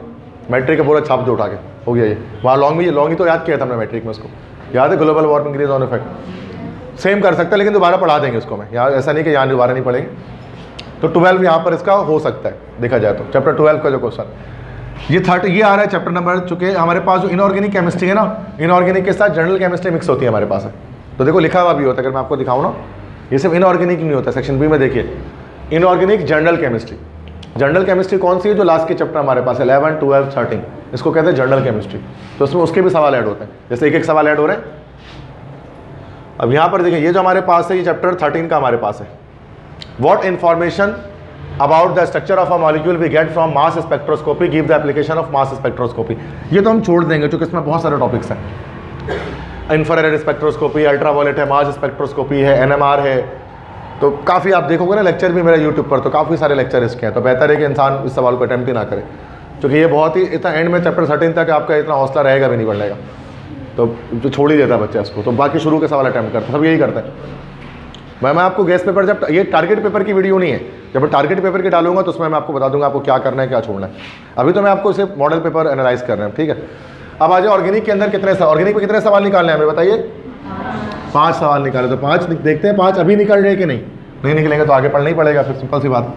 Matric का पूरा छाप दो उठा के हो गया ये। वहाँ लॉन्ग ही तो याद किया था हमने मैट्रिक में, उसको याद है, global warming green on effect. Same कर सकते हैं, लेकिन दोबारा पढ़ा देंगे उसको मैं, यहाँ ऐसा नहीं कि यहाँ दोबारा नहीं पढ़ेंगे। तो 12 यहाँ पर इसका हो सकता है देखा जाए तो। चैप्टर 12 का जो क्वेश्चन ये आ रहा है चैप्टर नंबर, चूंकि हमारे पास जो इनऑर्गेनिक केमिस्ट्री है ना, इनऑर्गेनिक के साथ जनरल केमिस्ट्री मिक्स होती है हमारे पास है। तो देखो लिखा हुआ भी होता है, अगर मैं आपको दिखाऊँ ना, ये सिर्फ इनऑर्गेनिक नहीं होता। सेक्शन बी में देखिए inorganic general chemistry. General chemistry कौन सी है, जो लास्ट के चैप्टर हमारे पास 11, 12, 13, इसको कहते हैं जनरल केमिस्ट्री। तो उसमें उसके भी सवाल ऐड होते हैं, जैसे एक सवाल ऐड हो रहे हैं। अब यहाँ पर देखिए, ये जो हमारे पास है, ये चैप्टर 13 का हमारे पास है। What information about the structure of a molecule we get from mass spectroscopy, give the application of mass spectroscopy. ये तो हम छोड़ देंगे क्योंकि इसमें बहुत सारे टॉपिक्स हैं। इंफ्रारेड स्पेक्ट्रोस्कोपी, अल्ट्रावायलेट है, मास स्पेक्ट्रोस्कोपी है, NMR है। तो काफ़ी आप देखोगे ना लेक्चर भी मेरा यूट्यूब पर, तो काफ़ी सारे लेक्चर इसके हैं। तो बेहतर है कि इंसान इस सवाल को अटैम्प्ट ही ना करे, क्योंकि ये बहुत ही इतना एंड में चैप्टर 13 तक आपका इतना हौसला रहेगा भी नहीं पढ़ने का, तो जो छोड़ ही देता बच्चा इसको। तो बाकी शुरू के सवाल अटैम्प्ट करते, सब यही करते हैं। मैं आपको गेस्ट पेपर, जब ये टारगेट पेपर की वीडियो नहीं है, जब मैं टारगेट पेपर की डालूंगा तो उसमें मैं आपको बता दूंगा आपको क्या करना है, क्या छोड़ना है। अभी तो मैं आपको इसे मॉडल पेपर एनालाइज कर रहे हैं, ठीक है। अब आ जाए ऑर्गेनिक के अंदर कितने ऑर्गेनिक में कितने सवाल निकालने हैं हमें बताइए। 5 सवाल निकाले, तो 5 देखते हैं 5 अभी निकल रहे कि नहीं निकलेंगे तो आगे पढ़ना ही पड़ेगा, फिर सिंपल सी बात।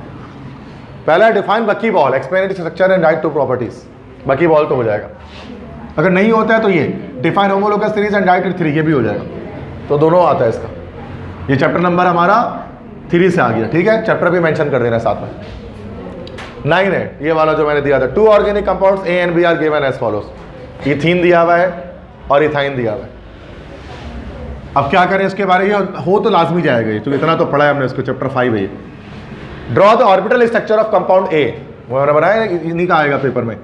पहला define bucky ball, explain its structure and write two properties. Bucky ball तो हो जाएगा। अगर नहीं होता है तो ये define homologous series and write 3, ये भी हो जाएगा। तो दोनों आता है इसका। ये चैप्टर नंबर हमारा 3 से आ गया, ठीक है। चैप्टर भी मेंशन कर देना साथ में। 9 है ये वाला जो मैंने दिया था, 2 organic compounds A and B are given as follows. Ethene दिया हुआ है और इथाइन दिया हुआ है। अब क्या करें इसके बारे में, हो तो लाजमी जाएगा ये, तो इतना तो पढ़ा है हमने इसको, चैप्टर 5 है ये। Draw the orbital structure of compound A, वो मैंने बनाया, इन्हीं का आएगा पेपर में।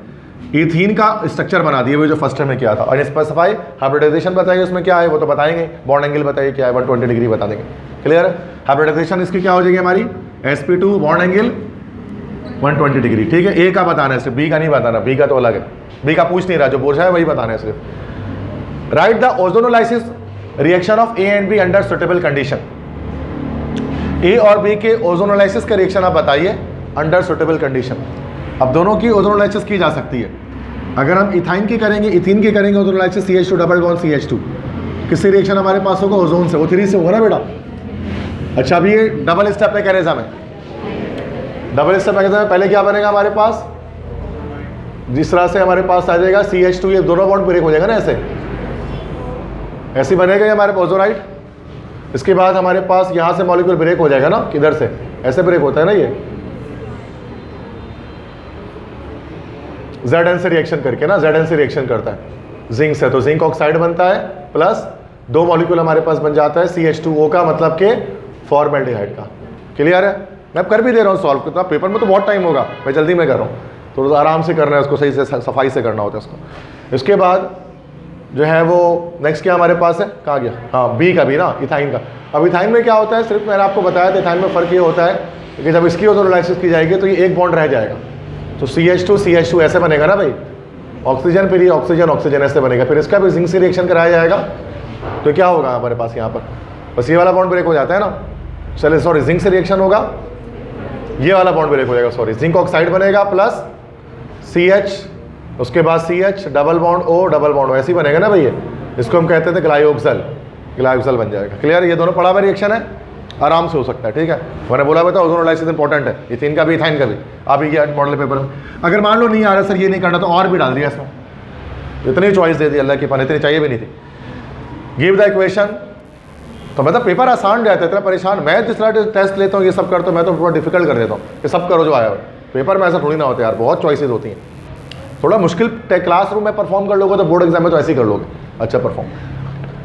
इथीन का स्ट्रक्चर बना दिए वो जो फर्स्ट में किया था, और स्पेसिफाई हाइब्रिडाइजेशन बताइए उसमें क्या है, वो तो बताएंगे। बॉन्ड एंगल बताइए क्या है, 120 डिग्री बता देंगे, क्लियर है। हाइब्रिडाइजेशन इसकी क्या हो जाएगी हमारी, sp2 बॉन्ड एंगल 120 डिग्री, ठीक है। ए का बताना है सिर्फ, बी का नहीं बताना, बी का तो अलग है, बी का पूछ नहीं रहा, जो पूछा है वही बताना है सिर्फ। Right the ozonolysis reaction of A and B under suitable condition. A और B के ओजोनोलाइसिस का रिएक्शन आप बताइए अंडर सुटेबल कंडीशन। अब दोनों की ओजोनोलाइसिस की जा सकती है। अगर हम इथाइन की करेंगे, इथीन की करेंगे ozonolysis, CH2 double bond CH2, किससे रिएक्शन हमारे पास होगा, ओजोन से। वो 3 से होगा ना बेटा। अच्छा, अभी ये डबल स्टेप मैकेनिज्म है। डबल स्टेप मैकेनिज्म में पहले क्या बनेगा हमारे पास, जिस तरह से हमारे पास आ जाएगा CH2, ये दोनों बॉन्ड ब्रेक हो जाएगा ना, ऐसे बनेगा ये हमारे पास ओजोनाइट। इसके बाद हमारे पास यहाँ से मॉलिक्यूल ब्रेक हो जाएगा ना, किधर से, ऐसे ब्रेक होता है ना ये, Zn से रिएक्शन करके ना, Zn से रिएक्शन करता है जिंक से, तो जिंक ऑक्साइड बनता है, प्लस 2 मॉलिक्यूल हमारे पास बन जाता है CH2O का, मतलब के फॉर्मेल्डिहाइड का। क्लियर है। मैं अब कर भी दे रहा हूँ सॉल्व, कितना पेपर में तो बहुत टाइम होगा, मैं जल्दी में कर रहा हूँ, तो आराम से करना है उसको, सही से सफाई से करना होता है उसको। इसके बाद जो है वो नेक्स्ट क्या हमारे पास है, कहाँ गया, हाँ बी का भी ना, इथाइन का। अब इथाइन में क्या होता है, सिर्फ मैंने आपको बताया था, इथाइन में फ़र्क ये होता है कि जब इसकी ओजोनोलाइसिस की जाएगी तो ये एक बॉन्ड रह जाएगा, तो CH2 ऐसे बनेगा ना भाई, ऑक्सीजन फिर ये ऑक्सीजन ऐसे बनेगा, फिर इसका भी जिंक से रिएक्शन कराया जाएगा, तो क्या होगा हमारे पास यहाँ पर, बस ये वाला बॉन्ड ब्रेक हो जाता है ना, चलिए सॉरी, जिंक से रिएक्शन होगा, ये वाला बॉन्ड ब्रेक हो जाएगा, सॉरी, जिंक ऑक्साइड बनेगा प्लस CH, उसके बाद CH double bond O double bond O, ऐसे ही बनेगा ना भैया, इसको हम कहते थे ग्लाइओक्सल बन जाएगा। क्लियर, ये दोनों पड़ा हुआ रिएक्शन है, आराम से हो सकता है, ठीक है। मैंने बोला था ओजोनोलाइसिस इंपॉर्टेंट है, इथीन का भी इथाइन का भी। आप ये मॉडल पेपर में अगर मान लो नहीं आ रहा सर ये नहीं करना, तो और भी डाल दिया इसमें, इतनी चॉइस दे दी अल्लाह की, इतनी चाहिए भी नहीं थी। गिव द इक्वेशन, तो मतलब पेपर आसान रहता है, इतना परेशान। मैं जिस तरह टेस्ट लेता हूँ ये सब करता हूँ, मैं तो बहुत डिफिकल्ट कर देता हूँ कि सब करो जो आया हो। पेपर में ऐसा थोड़ी ना होता है यार, बहुत चॉइसेस होती हैं। थोड़ा मुश्किल क्लासरूम में परफॉर्म कर लोगे तो बोर्ड एग्जाम में तो ऐसे ही कर लोगे अच्छा perform.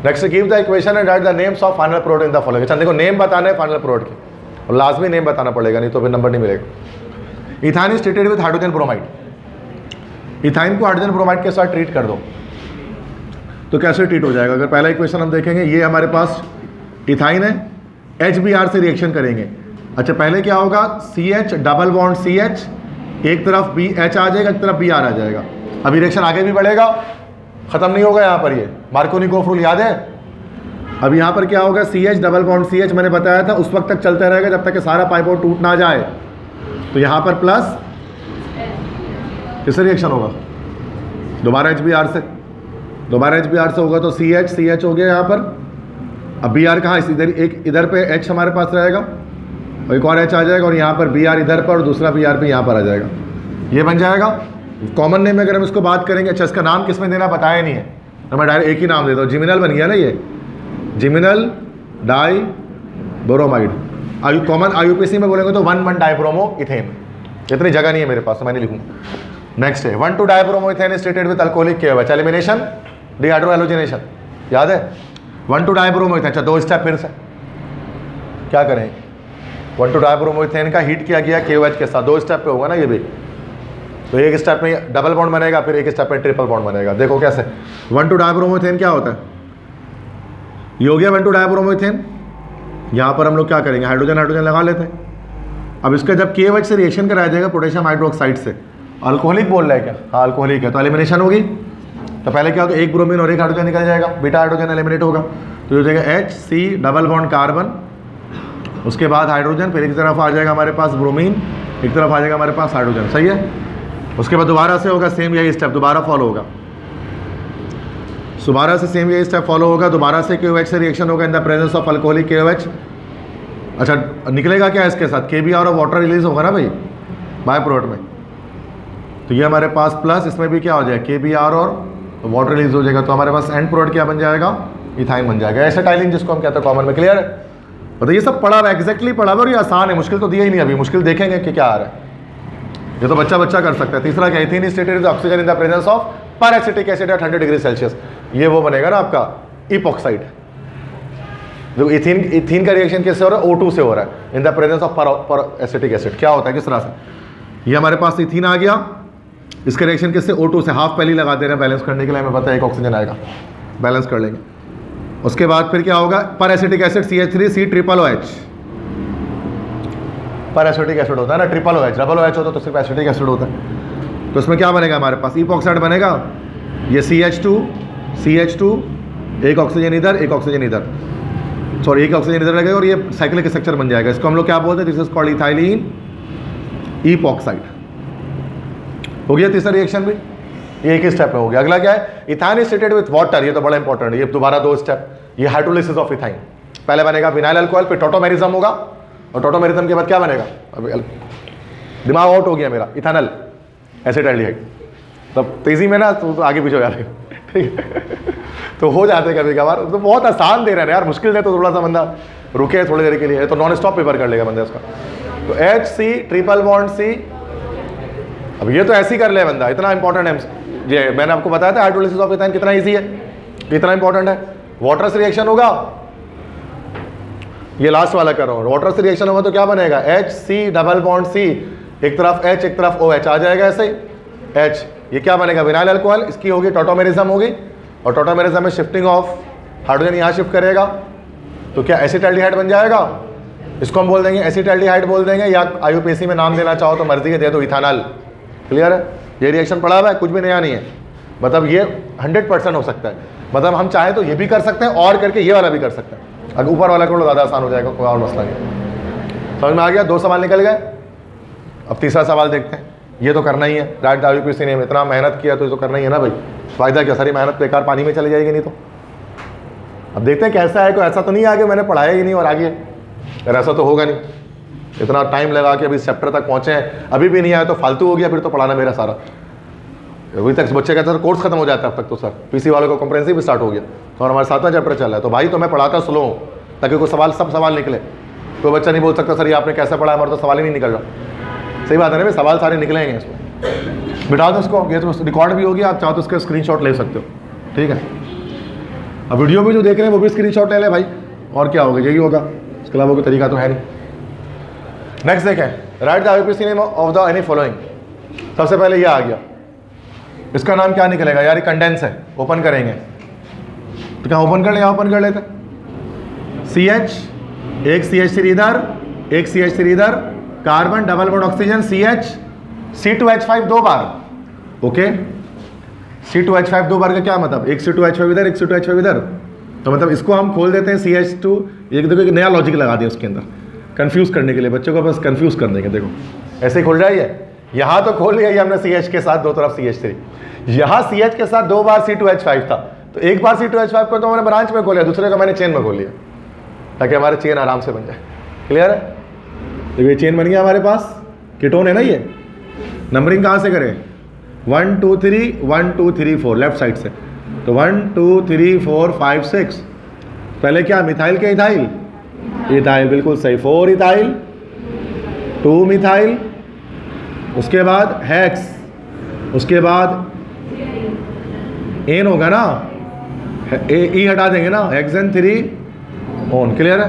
Next, give the equation and right the names of final product in the following. अच्छा देखो, नेम बताना है फाइनल प्रोडक्ट के, और लाजमी नेम बताना पड़ेगा, नहीं तो फिर नंबर नहीं मिलेगा। Ethyne is treated with hydrogen bromide, ethyne को हाइड्रोजन ब्रोमाइड के साथ ट्रीट कर दो। तो कैसे ट्रीट हो जाएगा? अगर पहला इक्वेशन हम देखेंगे, ये हमारे पास इथाइन है, HBr से रिएक्शन करेंगे। अच्छा, पहले क्या होगा, CH डबल बॉन्ड CH, एक तरफ BH आ जाएगा, एक तरफ Br आ जाएगा। अभी रिएक्शन आगे भी बढ़ेगा, खत्म नहीं होगा यहाँ पर। ये मार्कोनिकोव रूल याद है? अब यहाँ पर क्या होगा, CH डबल बॉन्ड CH मैंने बताया था उस वक्त तक चलता रहेगा जब तक कि सारा पाइप टूट ना जाए। तो यहाँ पर प्लस किससे रिएक्शन होगा, दोबारा HBr से, दोबारा HBr से होगा तो CH हो गया यहाँ पर। अब Br कहाँ, इधर पे H हमारे पास रहेगा और एक और H आ जाएगा और यहाँ पर Br इधर पर और दूसरा Br भी यहाँ पर आ जाएगा। ये बन जाएगा कॉमन नेम में। अगर हम इसको बात करेंगे, अच्छा इसका नाम किस में देना बताया नहीं है, तो मैं डायरेक्ट एक ही नाम देता हूँ, जिमिनल बन गया ना, ये जिमिनल डाई बोरोमाइड। कॉमन IUPAC में बोलेंगे तो 1,1 डाइब्रोमो इथेन। इतनी जगह नहीं है मेरे पास तो मैं नहीं लिखूंगा। नेक्स्ट है 1,2 dibromo ethane stated with alcoholic KOH, elimination dehydro halogenation, याद है 1,2 डाइब्रोमो इथेन। अच्छा 2 स्टेप फिर से क्या करें, 1,2 डाइब्रोमो इथेन का हीट किया गया KOH के साथ, 2 स्टेप पे होगा ना ये भी। तो एक स्टेप में डबल बॉन्ड बनेगा, फिर एक स्टेप में ट्रिपल बॉन्ड बनेगा। देखो कैसे, 1,2 डाइब्रोमो इथेन क्या होता है, ये हो गया 1,2 डाइब्रोमो इथेन। यहाँ पर हम लोग क्या करेंगे, हाइड्रोजन हाइड्रोजन लगा लेते हैं। अब इसका जब KOH से रिएक्शन कराया जाएगा पोटेशियम हाइड्रोक्साइड से, अल्कोहलिक बोल रहा है क्या, हाँ अल्कोहलिक है, तो एलिमिनेशन होगी। तो पहले क्या होगा, एक ब्रोमीन और एक हाइड्रोजन निकल जाएगा, बीटा हाइड्रोजन एलिमिनेट होगा, तो हो जाएगा HC डबल बॉन्ड कार्बन, उसके बाद हाइड्रोजन, फिर एक तरफ आ जाएगा हमारे पास ब्रोमीन, एक तरफ आ जाएगा हमारे पास हाइड्रोजन, सही है। उसके बाद दोबारा से होगा सेम यही स्टेप, दोबारा फॉलो होगा, दोबारा से सेम यही स्टेप फॉलो होगा, दोबारा से KOH से रिएक्शन होगा इन the presence of alcoholic KOH। अच्छा निकलेगा क्या इसके साथ, KBr और वाटर रिलीज होगा ना भाई बाय प्रोडक्ट में, तो ये हमारे पास प्लस, इसमें भी क्या हो जाएगा KBr और वाटर रिलीज हो जाएगा, तो हमारे पास एंड प्रोडक्ट क्या बन जाएगा, इथाइन बन जाएगा, एसिटाइलिन जिसको हम कहते हैं कॉमन में। क्लियर है? मतलब ये सब पढ़ा हुआ है, एग्जैक्टली पढ़ा हुआ और ये आसान है, मुश्किल तो दिया ही नहीं, अभी मुश्किल देखेंगे कि क्या आ रहा है, ये तो बच्चा बच्चा कर सकता है। तीसरा क्या, ethane stated oxygen in the presence of per acetic acid at 100 degree Celsius, ये वो बनेगा ना आपका इपॉक्साइड। जो इथीन का रिएक्शन किससे हो रहा है, O2 से हो रहा है इन the presence of per acetic acid. क्या होता है किस तरह से, ये हमारे पास इथीन आ गया, इसका रिएक्शन किससे, O2 से, हाफ पहले लगा दे रहे हैं बैलेंस करने के लिए, हमें पता है एक ऑक्सीजन आएगा, बैलेंस कर लेंगे। उसके बाद फिर क्या होगा, पर acetic acid CH3C triple OH, पर एसिटिक एसिड होता है ना, ट्रिपल OH, डबल OH होता तो सिर्फ एसिटिक एसिड होता है। तो इसमें क्या बनेगा हमारे पास, इपॉक्साइड बनेगा, ये CH2, एक ऑक्सीजन इधर, एक ऑक्सीजन इधर, सॉरी एक ऑक्सीजन इधर लगेगा और ये साइक्लिक स्ट्रक्चर बन जाएगा। इसको हम लोग क्या बोलते हैं, this is called ethylene epoxide. हो गया तीसरा रिएक्शन भी, ये एक ही स्टेप में हो गया। अगला क्या है, इथाइन स्टेटेड विथ वाटर, ये तो बड़ा इंपॉर्टेंट है, ये दोबारा 2 स्टेप, ये हाइड्रोलिसिस ऑफ इथाइन। पहले बनेगा विनाइल अल्कोहल, फिर टोटोमेरिज्म होगा, और टोटोमेरिज्म के बाद क्या बनेगा, अभी दिमाग आउट हो गया मेरा, इथानल एसिटाल्डिहाइड। तब तेजी में ना तो आगे पीछे हो जाते हैं, ठीक है, तो हो जाते कभी कभार, तो बहुत आसान दे रहे हैं यार, मुश्किल है तो थोड़ा सा बंदा रुके थोड़ी देर के लिए, तो नॉन स्टॉप पेपर कर लेगा बंदा इसका। तो HC ट्रिपल बॉन्ड C, अब ये तो ऐसे ही कर ले बंदा, इतना इंपॉर्टेंट है ये, मैंने आपको बताया था हाइड्रोलिसिस ऑफ इथाइन कितना इजी है, कितना इंपॉर्टेंट है। वाटर से रिएक्शन होगा, ये लास्ट वाला कर रहा हूँ, वाटर से रिएक्शन होगा तो क्या बनेगा, HC डबल बॉन्ड C, एक तरफ H एक तरफ OH आ जाएगा ऐसे ही, H, ये क्या बनेगा, विनाइल अल्कोहल, इसकी होगी टोटोमेरिज्म होगी, और टोटोमेरिज्म में शिफ्टिंग ऑफ हाइड्रोजन यहाँ शिफ्ट करेगा, तो क्या एसिटाल्डिहाइड बन जाएगा, इसको हम बोल देंगे एसिटाल्डिहाइड बोल देंगे, या IUPAC में नाम देना चाहो तो मर्जी के दे दो, इथानल। क्लियर है, ये रिएक्शन पड़ा हुआ है, कुछ भी नया नहीं है, मतलब ये 100% हो सकता है, मतलब हम चाहें तो ये भी कर सकते हैं और करके ये वाला भी कर सकते हैं, अगर ऊपर वाला करो ज़्यादा आसान हो जाएगा, कोई और मसला नहीं। समझ में आ गया, 2 सवाल निकल गए। अब तीसरा सवाल देखते हैं, ये तो करना ही है, डायरेक्ट IUPAC ने इतना मेहनत किया तो ये तो करना ही है ना भाई, फायदा क्या, सारी मेहनत बेकार पानी में चली जाएगी नहीं तो। अब देखते हैं कैसा है, कोई ऐसा तो नहीं आगे मैंने पढ़ाया ही नहीं और आगे, अगर ऐसा तो होगा नहीं, इतना टाइम लगा के अभी चैप्टर तक पहुँचे हैं, अभी भी नहीं आया तो फालतू हो गया, फिर तो पढ़ाना मेरा सारा, अभी तक बच्चे कहते हैं कोर्स खत्म हो जाता है, अब तक तो सर PC वालों का कॉम्प्रिहेंसिव स्टार्ट हो गया और हमारा 7वां चैप्टर चल रहा है, तो भाई तो मैं पढ़ाता स्लो हूँ ताकि कोई सवाल, सब सवाल निकले, कोई बच्चा नहीं बोल सकता सर ये आपने कैसे पढ़ा, हमारा तो सवाल ही नहीं निकल रहा। सही बात है ना भाई, सवाल सारे निकलेंगे इसमें, बिठा दो इसको, ये तो रिकॉर्ड भी होगी, आप चाहो तो उसके स्क्रीनशॉट ले सकते हो, ठीक है। अब वीडियो भी जो देख रहे हैं वो भी स्क्रीनशॉट ले ले भाई, और क्या होगा, यही होगा, इसके अलावा कोई तरीका तो है नहीं। नेक्स्ट देखें, right the IUPAC name of the any following. सबसे पहले ये आ गया, इसका नाम क्या निकलेगा यार, ये कंडेंस है, ओपन करेंगे, तो क्या ओपन कर ले, यहाँ ओपन कर लेते CH, एक CH3 इधर, एक CH3 इधर, carbon double bond oxygen CH, C2H5 दो बार, ओके। C2H5 दो बार का क्या मतलब, एक C2H5 इधर, एक C2H5 इधर, तो मतलब इसको हम खोल देते हैं CH2। एक देखो एक नया लॉजिक लगा दिया उसके अंदर कंफ्यूज करने के लिए, बच्चों को बस कंफ्यूज कर देंगे। देखो ऐसे ही खोल रहा है, यहाँ तो खोल लिया ही हमने CH के साथ दो तरफ CH3, यहाँ CH के साथ दो बार C2H5 था, तो एक बार C2H5 को तो मैंने ब्रांच में खोलिया, दूसरे को मैंने चेन में खोल लिया ताकि हमारे चेन आराम से बन जाए। क्लियर है? तो ये चेन बन गया हमारे पास, कीटोन है ना ये। नंबरिंग कहाँ से करें, 1 2 3 1 2 3 4 लेफ्ट साइड से, तो 1 2 3 4 5 6। पहले क्या, मिथाइल के इथाइल, इथाइल बिल्कुल सही, 4 इथाइल 2 मिथाइल, उसके बाद हेक्स, उसके बाद एन होगा ना, ई हटा देंगे ना, हेक्सेन 3 ओन। क्लियर है?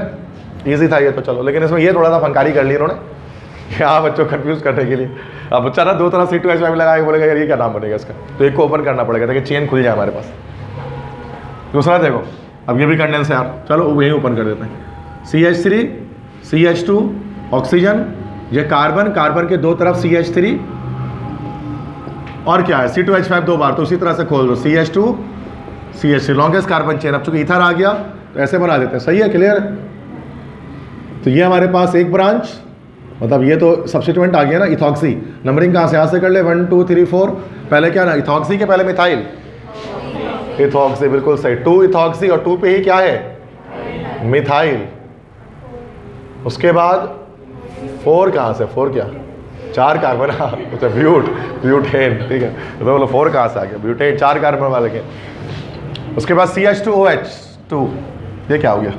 इजी था ये तो, चलो। लेकिन इसमें ये थोड़ा सा फंकारी कर ली इन्होंने यहाँ बच्चों को कंफ्यूज करने के लिए। अब बच्चा ना दो तरह C2H5 लगा के बोलेगा यार ये क्या नाम बनेगा इसका, तो एक को ओपन करना पड़ेगा ताकि चेन खुल जाए हमारे पास। दूसरा देखो, अब ये भी कंडेंस है यार, चलो वही ओपन कर देते हैं। CH3 CH2 ऑक्सीजन, ये कार्बन, कार्बन के दो तरफ CH3, और क्या है C2H5 दो बार, तो उसी तरह से खोल दो CH2 CH3 longest carbon chain. अब चूंकि ईथर आ गया तो ऐसे बना देते हैं, सही है? क्लियर है? तो ये हमारे पास एक ब्रांच, मतलब ये तो सब्स्टिट्यूएंट आ गया ना, इथॉक्सी। नंबरिंग कहाँ से, यहाँ से कर ले, 1 2 3 4। पहले क्या ना, इथॉक्सी के पहले मिथाइल, इथॉक्सी बिल्कुल सही, 2 इथॉक्सी, और 2 पे ही क्या है, मिथाइल। उसके बाद 4 कहाँ से, 4 क्या, 4 कार्बन, अच्छा ब्यूटेन, ठीक है। तो बोलो 4 कहाँ से आ गया, ब्यूटेन, 4 कार्बन वाले के। उसके बाद CH2OH2, ये क्या हो गया,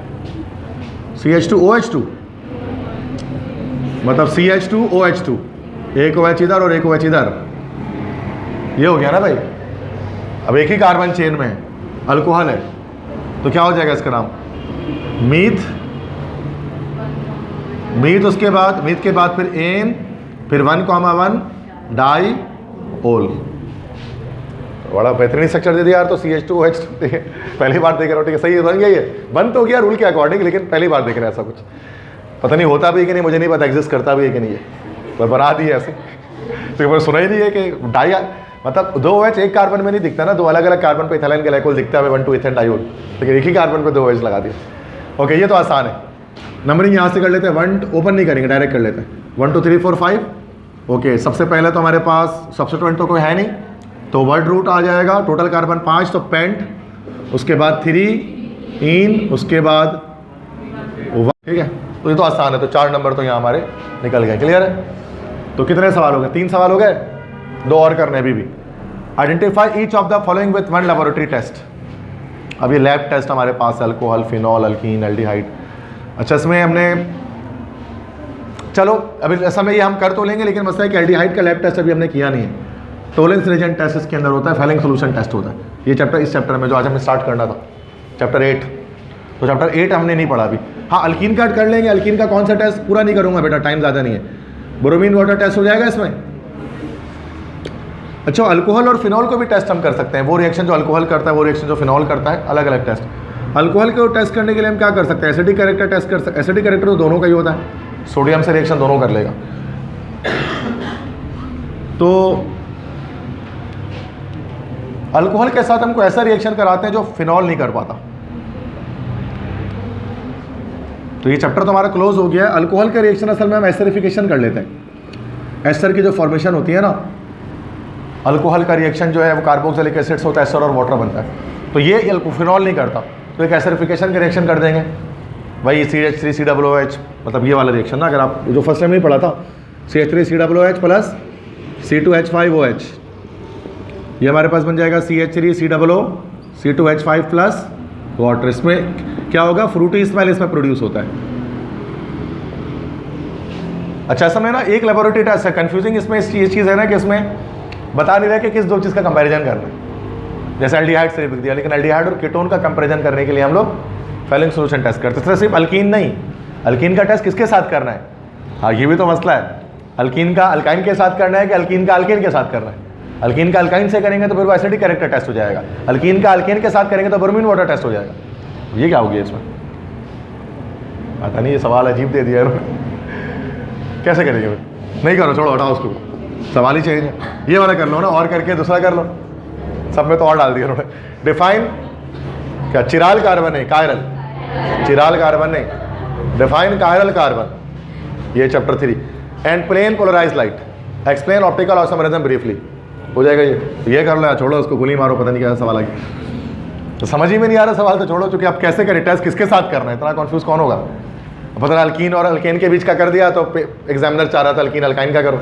CH2OH2, मतलब CH2OH2, एक OH इधर और एक OH इधर, ये हो गया ना भाई। अब एक ही कार्बन चेन में अल्कोहल है, तो क्या हो जाएगा इसका नाम, मीथ, मीथ। उसके बाद मीथ के बाद फिर एन, फिर 1,1 डाई ओल। बड़ा बेहतरीन स्ट्रक्चर दे दिया यार। तो CH2OH2 पहली बार देख रहे हो, ठीक है, सही बन गया, ये बन तो गया रूल के अकॉर्डिंग, लेकिन पहली बार देख रहे हैं ऐसा कुछ। पता नहीं होता भी है कि नहीं, मुझे नहीं पता एग्जिस्ट करता भी है कि नहीं है, पर बना दी है ऐसे। तो मैंने सुना ही नहीं है कि डाई, मतलब 2 OH एक कार्बन में नहीं दिखता ना, 2 अलग अलग कार्बन पे इथाइल ग्लाइकोल दिखता है, 1 2 इथेन डाइओल, लेकिन एक ही कार्बन पे 2 OH लगा दिया। ओके, ये तो आसान है। नंबरिंग यहाँ से कर लेते हैं, 1 ओपन नहीं करेंगे, डायरेक्ट कर लेते हैं। 1 2 3 4 5। ओके, सबसे पहले तो हमारे पास सब्स्टिट्यूएंट तो कोई है नहीं, तो वर्ड रूट आ जाएगा, टोटल कार्बन 5, तो पेंट, उसके बाद 3 इन, उसके बाद 1, ठीक है। तो ये तो आसान है, तो 4 नंबर तो यहाँ हमारे निकल गए। क्लियर है? तो कितने सवाल हो गए, 3 सवाल हो गए, 2 और करने अभी भी। Identify each of the following with 1 laboratory test. अभी लैब टेस्ट हमारे पास अल्कोहल, फिनॉल, अल्कीन, एल्डिहाइड। अच्छा, इसमें हमने, चलो अभी ऐसा में ये हम कर तो लेंगे, लेकिन मसला है कि एल्डिहाइड का लैब टेस्ट अभी हमने किया नहीं है। टोलेंस रिएजेंट टेस्ट इसके अंदर होता है, फेलिंग सोल्यूशन टेस्ट होता है। ये चैप्टर, इस चैप्टर में जो आज हमें स्टार्ट करना था, चैप्टर 8, तो चैप्टर 8 हमने नहीं पढ़ा अभी। हाँ, अल्कीन का कर लेंगे। अल्कीन का कौन सा टेस्ट, पूरा नहीं करूँगा बेटा, टाइम ज़्यादा नहीं है। ब्रोमीन वाटर टेस्ट हो जाएगा इसमें। अच्छा, अल्कोहल और फिनॉल को भी टेस्ट हम कर सकते हैं, वो रिएक्शन जो अल्कोहल करता है, वो रिएक्शन जो फिनॉल करता है, अलग अलग टेस्ट। अल्कोहल को टेस्ट करने के लिए हम क्या कर सकते हैं, एसिडिक कैरेक्टर टेस्ट कर सकते हैं। एसिडिक कैरेक्टर तो दोनों का ही होता है, सोडियम से रिएक्शन दोनों कर लेगा। तो अल्कोहल के साथ हमको ऐसा रिएक्शन कराते हैं जो फिनॉल नहीं कर पाता। तो ये चैप्टर तो हमारा क्लोज हो गया है। अल्कोहल का रिएक्शन असल में हम एस्टरिफिकेशन कर लेते हैं। एस्टर की जो फॉर्मेशन होती है ना, अल्कोहल का रिएक्शन जो है वो कार्बोक्सिलिक एसिड से होता है, एस्टर और वाटर बनता है। तो ये फिनॉल नहीं करता, तो एक एस्टरिफिकेशन का रिएक्शन कर देंगे वही CH3COOH, मतलब ये वाला रिएक्शन ना, अगर आप जो फर्स्ट टाइम नहीं पढ़ा था, CH3COOH प्लस C2H5OH, ये हमारे पास बन जाएगा CH3COO C2H5 प्लस वाटर। इसमें क्या होगा, फ्रूटी स्मेल इसमें प्रोड्यूस होता है। अच्छा, समय ना एक लेबोरेटरी टेस्ट है, कंफ्यूजिंग इसमें ये चीज़ है ना कि इसमें बता नहीं रहा कि किस दो चीज़ का कंपैरिजन करना है। जैसे एल्डिहाइड से लिख दिया, लेकिन एल्डिहाइड और कीटोन का कंपैरिजन करने के लिए हम लोग फेलिंग सोल्यूशन टेस्ट करते हैं। सिर्फ अल्कीन नहीं, अल्कीन का टेस्ट किसके साथ करना है, हाँ ये भी तो मसला है। अल्कीन का अल्काइन के साथ करना है कि अल्कीन का अल्केन के साथ करना है। अल्कीन का अल्काइन से करेंगे तो फिर वो एसिडिक कैरेक्टर टेस्ट हो जाएगा, अल्कीन का अल्केन के साथ करेंगे तो ब्रोमीन वाटर टेस्ट हो जाएगा। ये क्या हो गया इसमें, पता नहीं, ये सवाल अजीब दे दिया कैसे करेंगे फिर? नहीं करो, छोड़ो, हटाओ उसको, सवाल ही चेंज है। ये वाला कर लो ना, और करके दूसरा कर लो, सब में तो और डाल दिया उन्होंने। डिफाइन क्या, चिराल कार्बन है, कायरल, चिराल कार्बन नहीं, डिफाइन कायरल कार्बन, ये chapter 3। And plane polarise light, explain optical isomerism briefly, हो जाएगा ये कर लो या छोड़ो उसको, गोली मारो, पता नहीं क्या सवाल आ गया, तो समझ ही में नहीं आ रहा सवाल तो छोड़ो, क्योंकि आप कैसे करें टेस्ट, किसके साथ करना है, इतना कॉन्फ्यूज कौन होगा। पता अल्कीन और अल्केन के बीच का कर दिया तो एग्जामिनर चाह रहा था अल्कीन अल्काइन का करो,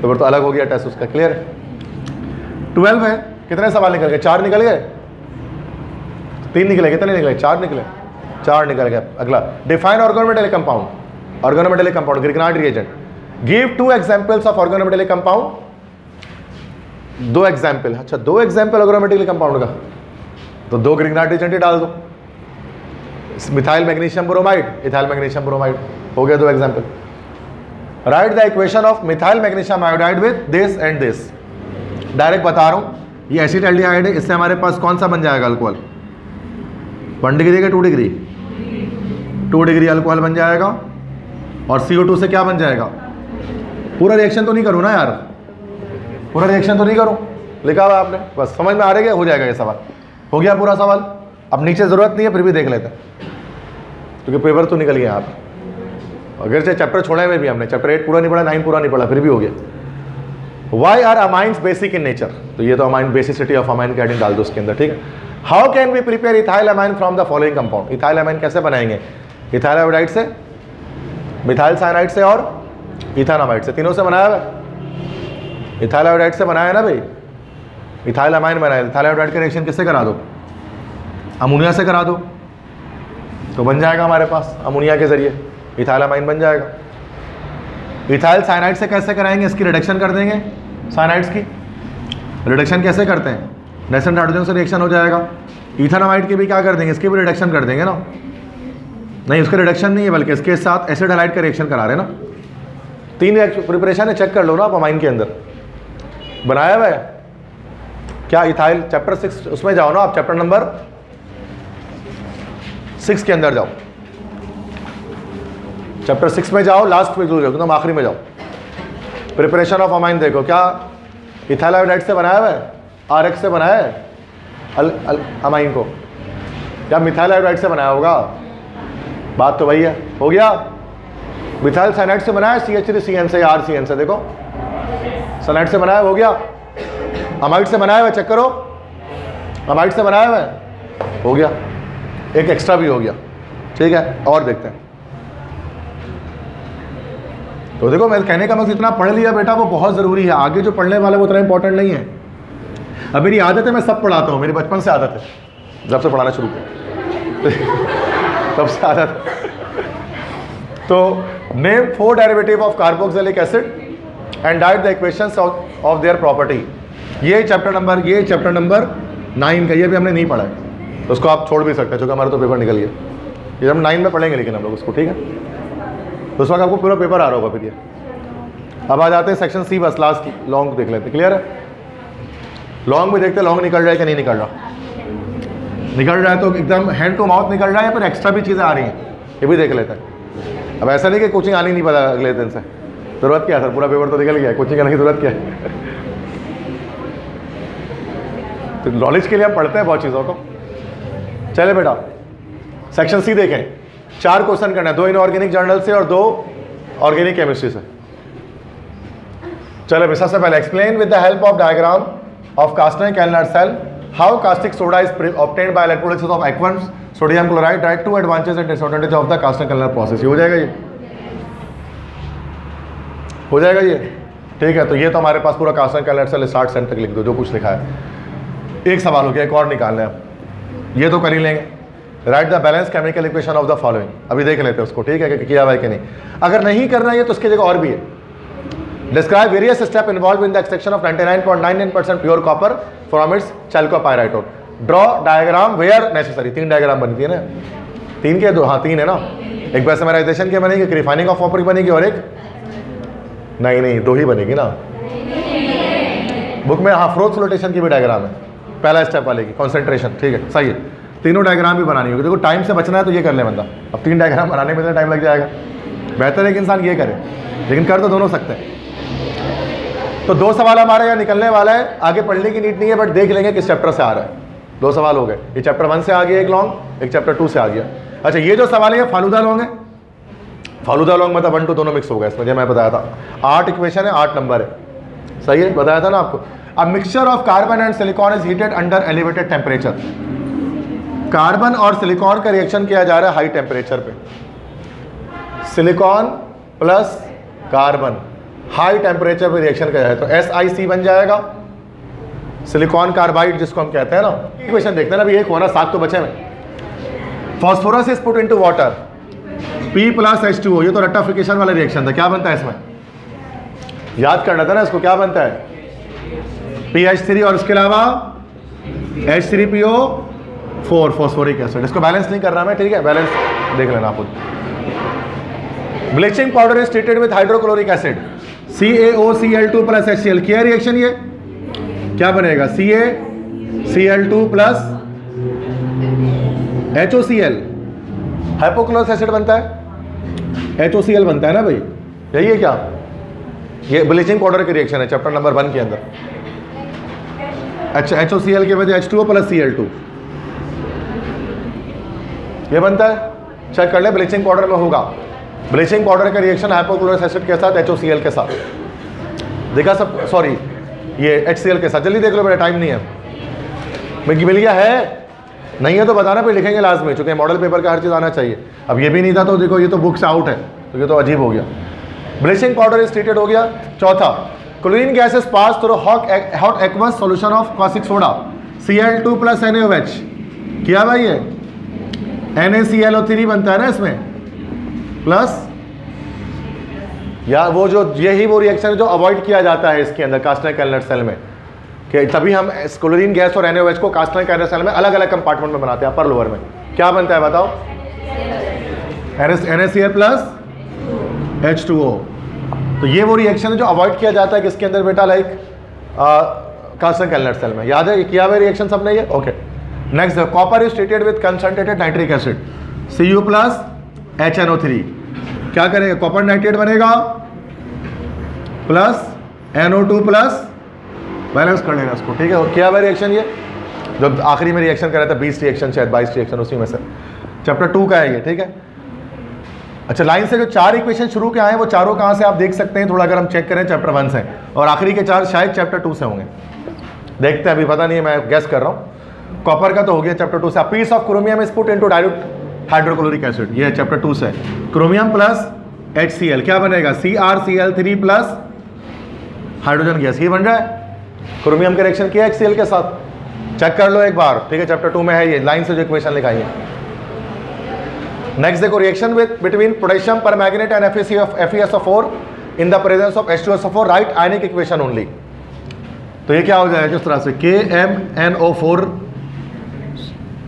तो फिर तो अलग हो गया टेस्ट उसका। क्लियर है? 12 है, कितने सवाल निकल गए? 4 निकल गए, 3 निकले, कितने निकले? 4 निकले, 4 निकल गए। अगला, define organometallic compound, organometallic compound, Grignard reagent, give 2 examples of organometallic compound, 2 example. अच्छा, 2 एग्जाम्पल ऑर्गेनोमेटेलिक कंपाउंड का, तो 2 ग्रिग्नार्ड रिएजेंट ही डाल दो, methyl magnesium bromide, ethyl magnesium bromide, हो गया 2 example. Right the equation of methyl magnesium iodide with this and this, direct बता रहा हूँ, ये एसिटाल्डिहाइड है, इससे हमारे पास कौन सा बन जाएगा अल्कोहल? 1 डिग्री का 2 डिग्री, 2 डिग्री अल्कोहल बन जाएगा, और CO2 से क्या बन जाएगा? पूरा रिएक्शन तो नहीं करूँ ना यार, पूरा रिएक्शन तो नहीं करूँ, लिखा हुआ आपने, बस समझ में आ रहा है, हो जाएगा ये सवाल, हो गया पूरा सवाल। अब नीचे ज़रूरत नहीं है, फिर भी देख लेते हैं, क्योंकि पेपर तो निकल गया आप, अगर से चैप्टर छोड़े में भी हमने, चैप्टर 8 पूरा नहीं पढ़ा, 9 पूरा नहीं पढ़ा, फिर भी हो गया। Why are amines basic in nature, तो ये तो अमाइन, बेसिसिटी ऑफ अमाइन की हेडिंग डाल दो उसके अंदर, ठीक है। How can we prepare ethyl amine from the following compound, ethyl amine कैसे बनाएंगे? इथाइल आयोडाइड से, मिथाइल साइनाइड से और इथानमाइड से, तीनों से बनाया हुआ। इथाइल आयोडाइड से बनाया है ना भाई, इथाइल अमाइन बनाया, इथाइल आयोडाइड का रिएक्शन किससे करा दो? अमोनिया से करा दो, तो बन जाएगा हमारे पास अमोनिया के जरिए इथाइल अमाइन बन जाएगा। इथाइल साइनाइड से कैसे कराएंगे? इसकी रिडक्शन कर देंगे, साइनाइड्स की रिडक्शन कैसे करते हैं? नेसेंट हाइड्रोजन से रिएक्शन हो जाएगा। इथानमाइड की भी क्या कर देंगे? इसकी भी रिडक्शन कर देंगे ना, नहीं उसका रिडक्शन नहीं है, बल्कि इसके साथ एसिड हैलाइड का रिएक्शन करा रहे हैं ना। 3 प्रिपरेशन है, चेक कर लो ना आप अमाइन के अंदर बनाया हुआ है क्या? इथाइल चैप्टर 6 उसमें जाओ ना आप, चैप्टर नंबर 6 के अंदर जाओ, चैप्टर 6 में जाओ, लास्ट में जाओ, एकदम आखिरी में जाओ। प्रिपरेशन ऑफ अमाइन देखो, क्या इथाइल आयोडाइड से बनाया हुआ है? RX से बनाया है अमाइन को, क्या मिथाइल आयोडाइड से बनाया होगा? बात तो वही है, हो गया। मिथाइल साइनाइड से बनाया है, CH3CN से या RCN से, देखो साइनाइड से बनाया, हो गया। अमाइड से बनाया हुआ है, चेक करो, अमाइड से बनाया हुआ है, हो गया, एक एक्स्ट्रा भी हो गया, ठीक है। और देखते हैं, तो देखो मैं कहने का मतलब इतना पढ़ लिया बेटा वो बहुत ज़रूरी है, आगे जो पढ़ने वाला वो उतना इंपॉर्टेंट नहीं है। अब मेरी आदत है, मैं सब पढ़ाता हूँ, मेरी बचपन से आदत है, जब से पढ़ाना शुरू किया तब से आदत है। तो name 4 derivative of carboxylic acid and right the equations of their property. ये चैप्टर नंबर 9 का, ये भी हमने नहीं पढ़ा है, तो उसको आप छोड़ भी सकते हैं, क्योंकि हमारा तो पेपर निकल गया। ये हम 9 में पढ़ेंगे लेकिन हम लोग उसको, ठीक है, तो उस वक्त आपको पूरा पेपर आ रहा होगा फिर ये। अब आ जाते हैं सेक्शन C, बस लास्ट लॉन्ग देख लेते हैं, क्लियर है? लॉन्ग भी देखते हैं, लॉन्ग निकल रहा है कि नहीं निकल रहा, निकल रहा है तो एकदम हैंड टू माउथ निकल रहा है, या फिर एक्स्ट्रा भी चीज़ें आ रही हैं, ये भी देख लेते हैं। अब ऐसा नहीं कि कोचिंग आनी नहीं पता अगले दिन से, ज़रूरत क्या है सर, पूरा पेपर तो निकल गया, कोचिंग आने की ज़रूरत क्या है? तो नॉलेज के लिए हम पढ़ते हैं बहुत चीज़ों को। चले बेटा, सेक्शन C देखें, 4 क्वेश्चन करना है, 2 इनऑर्गेनिक जर्नल से और 2 ऑर्गेनिक केमिस्ट्री से। चलो सबसे पहले explain with the help of diagram of caustic Kellner cell how caustic soda is obtained by electrolysis of aqueous sodium chloride, write 2 advantages and disadvantages of the caustic Kellner process. हो जाएगा ये, हो जाएगा ये, ठीक है। तो ये तो हमारे पास पूरा caustic Kellner cell start centre लिख दो, जो कुछ लिखा है। एक सवाल हो गया, एक और निकालना है, ये तो कर ही लेंगे। Right the balance chemical equation of the following, अभी देख लेते हैं उसको, ठीक है, कि किया हुआ है कि नहीं। अगर नहीं करना है तो उसकी जगह और भी है। Describe various step involve in the extraction of 99.99% pure copper from its chalcopyrite. Draw diagram where necessary, 3 diagram बनती है ना, 3 के 2, हाँ 3 है ना, एक पैसेमराइजेशन की बनेगी, एक रिफाइनिंग ऑफ कॉपर की बनेगी, और एक नहीं 2 ही बनेगी ना, बुक में हाँ फ्रोथ फ्लोटेशन की भी डायग्राम है, पहला स्टेप वाले की कॉन्सेंट्रेशन, ठीक है सही है। तीनों डायग्राम भी बनानी होगी। देखो टाइम से बचना है तो ये कर ले बंदा, अब 3 डायग्राम बनाने में इतना टाइम लग जाएगा, बेहतर है कि इंसान ये करे, लेकिन कर तो दोनों सकते हैं। तो 2 सवाल हमारे यहाँ निकलने वाला है, आगे पढ़ने की नीड नहीं है, बट देख लेंगे किस चैप्टर से आ रहा है। 2 सवाल हो गए, ये चैप्टर 1 से आ गया एक लॉन्ग, एक चैप्टर 2 से आ गया। अच्छा ये जो सवाल है फालूदा लॉन्ग है, फालूदा लॉन्ग मतलब 1 to दोनों मिक्स हो गया इसमें, जो मैं बताया था 8 इक्वेशन है, 8 नंबर है, सही है, बताया था ना आपको। अब mixture of carbon and silicon is heated under elevated temperature. Carbon और सिलिकॉन का रिएक्शन किया जा रहा है हाई टेम्परेचर पे, silicon plus carbon high temperature पे रिएक्शन किया जाए तो SiC बन जाएगा, सिलिकॉन कार्बाइड जिसको हम कहते हैं ना। इक्वेशन देखते हैं ना, अभी एक होना 7 तो बचे में। Phosphorus is put into water, P + H2O, ये तो रेक्टिफिकेशन वाला रिएक्शन था, क्या बनता है इसमें, याद करना था ना इसको, क्या बनता है PH3 और उसके अलावा H3PO4 फॉस्फोरिक एसिड। इसको बैलेंस नहीं कर रहा मैं, ठीक है, बैलेंस देख लेना आप। Bleaching powder is treated with hydrochloric acid, CaOCl2 + HCl, क्या रिएक्शन ये क्या बनेगा, CaCl2 + HOCl, हाइपोक्लोरिक एसिड बनता है, HOCl बनता है ना भाई, यही है क्या, ये ब्लीचिंग पाउडर की रिएक्शन है चैप्टर नंबर 1 के अंदर। अच्छा HOCl के वजह H2O + Cl2 ये बनता है, चेक कर ले ब्लीचिंग पाउडर में होगा, ब्लीचिंग पाउडर का रिएक्शन हाइपोक्लोरिक एसिड के साथ HOCl के साथ, देखा सब, सॉरी ये HCl के साथ, जल्दी देख लो मेरा टाइम नहीं है, मिल गया है नहीं है तो बताना, फिर लिखेंगे लास्ट में, चूंकि मॉडल पेपर का हर चीज़ आना चाहिए। अब ये भी नहीं था तो देखो ये तो बुक से आउट है, तो ये तो अजीब हो गया। ब्लीचिंग पाउडर इज ट्रीटेड हो गया। चौथा, chlorine gas is pass through hot aqueous solution of caustic soda, Cl2 + NaOH, किया भाई ये NaClO3 बनता है ना इसमें, प्लस या वो जो यही वो रिएक्शन है जो अवॉइड किया जाता है इसके अंदर कास्टनर कैलनर सेल में, कि तभी हम क्लोरीन गैस और NaOH को कास्टनर कैलनर सेल में अलग अलग कंपार्टमेंट में बनाते हैं, अपर लोअर में। क्या बनता है बताओ, NaCl + H2O। तो ये वो रिएक्शन है जो अवॉइड किया जाता है किसके अंदर बेटा, लाइक कास्टनर कैलनर सेल में, याद है किया हुआ रिएक्शन सबने ये, okay. Next, copper is treated with concentrated nitric acid, Cu + HNO3, क्या करेगा, कॉपर नाइट्रेट बनेगा प्लस NO2 प्लस, बैलेंस कर लेना इसको, ठीक है। और क्या हुआ रिएक्शन ये जो आखिरी में रिएक्शन कर रहा था, 20 रिएक्शन शायद 22 रिएक्शन उसी में से, चैप्टर 2 का है ये, ठीक है। अच्छा लाइन से जो 4 इक्वेशन शुरू के आए हैं वो चारों कहाँ से आप देख सकते हैं, थोड़ा अगर हम चेक करें चैप्टर 1 से, और आखिरी के 4 शायद चैप्टर 2 से होंगे, देखते हैं अभी पता नहीं है, मैं गैस कर रहा हूँ। कॉपर का तो हो गया चैप्टर 2 से, piece of chromium is put into dilute hydrochloric acid, ये है चैप्टर 2 से। क्रोमियम प्लस HCl क्या बनेगा, CrCl3 प्लस हाइड्रोजन गैस, ये बन रहा है, क्रोमियम का रिएक्शन किया HCl के साथ, चेक कर लो एक बार, ठीक है, चैप्टर 2 में है ये, लाइन से जो इक्वेशन लिखाई है। नेक्स्ट देखो, reaction with between potassium permanganate and FeSO4 in the presence of H2SO4, right ionic equation only. तो ये क्या हो जाएगा किस तरह से, KMnO4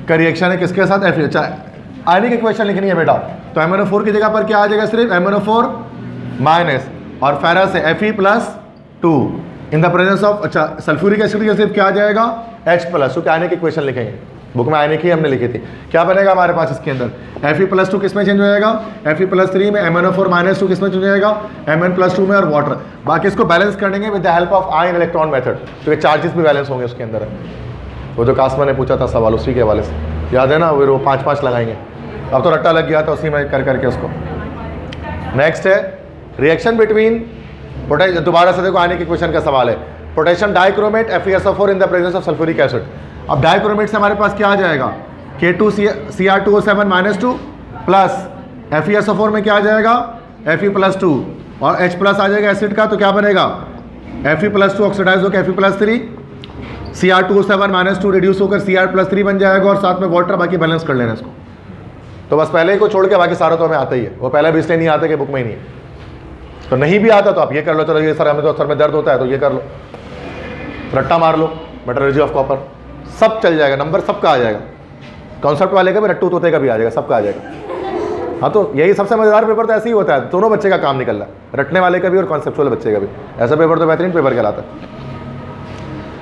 का रिएक्शन है किसके साथ, Fe, अच्छा आयनिक इक्वेशन लिखनी है बेटा, तो MnO4 की जगह पर क्या आ जाएगा, सिर्फ MnO4 माइनस और फेरस है Fe+2 in the presence of, अच्छा सल्फ्यूरिक एसिड के सिर्फ क्या आ जाएगा H+, तो आयनिक इक्वेशन लिखेंगे, बुक में आयनिक ही हमने लिखी थी। क्या बनेगा हमारे पास इसके अंदर, Fe+2 किस में चेंज हो जाएगा, Fe+3 में, MnO4 - 2 किस में चेंज हो जाएगा, Mn+2 में, और वाटर। बाकी इसको बैलेंस करेंगे with the help of ion electron method, तो ये चार्जेस भी बैलेंस होंगे उसके अंदर। वो जो कास्मा ने पूछा था सवाल उसी के हवाले से, याद है ना, वो 5-5 लगाएंगे, अब तो रट्टा लग गया था उसी में कर करके उसको। नेक्स्ट है रिएक्शन बिटवीन पोटेशियम, दोबारा से देखो आयनिक इक्वेशन का सवाल है, potassium dichromate FeSO4 in the presence of sulphuric acid. अब डाइक्रोमेट से हमारे पास क्या आ जाएगा, K2Cr2O7 - प्लस FeSO4 में क्या आ जाएगा, Fe+2 और H+ आ जाएगा एसिड का, तो क्या बनेगा, Fe+2 ऑक्सीडाइज होकर Fe+3, Cr2O7 - 2 रिड्यूस होकर Cr+3 बन जाएगा, और साथ में वाटर, बाकी बैलेंस कर लेना इसको। तो बस पहले ही को छोड़ के बाकी सारा तो हमें आता ही है, वो पहले भी इसलिए नहीं आता कि बुक में ही नहीं है, तो नहीं भी आता तो आप ये कर लो, चलो ये सर हमें तो सर में दर्द होता है तो ये कर लो, रट्टा मार लो, मेटलर्जी ऑफ कॉपर, सब चल जाएगा, नंबर सबका आ जाएगा, कॉन्सेप्ट वाले का भी, रट्टू तोते का भी आ जाएगा, सबका आ जाएगा। हाँ तो यही सबसे मजेदार पेपर तो ऐसे ही होता है, दोनों बच्चे का काम निकल रहा है, रटने वाले का भी और कॉन्सेप्चुअल बच्चे का भी, ऐसा पेपर तो बेहतरीन पेपर कहलाता है।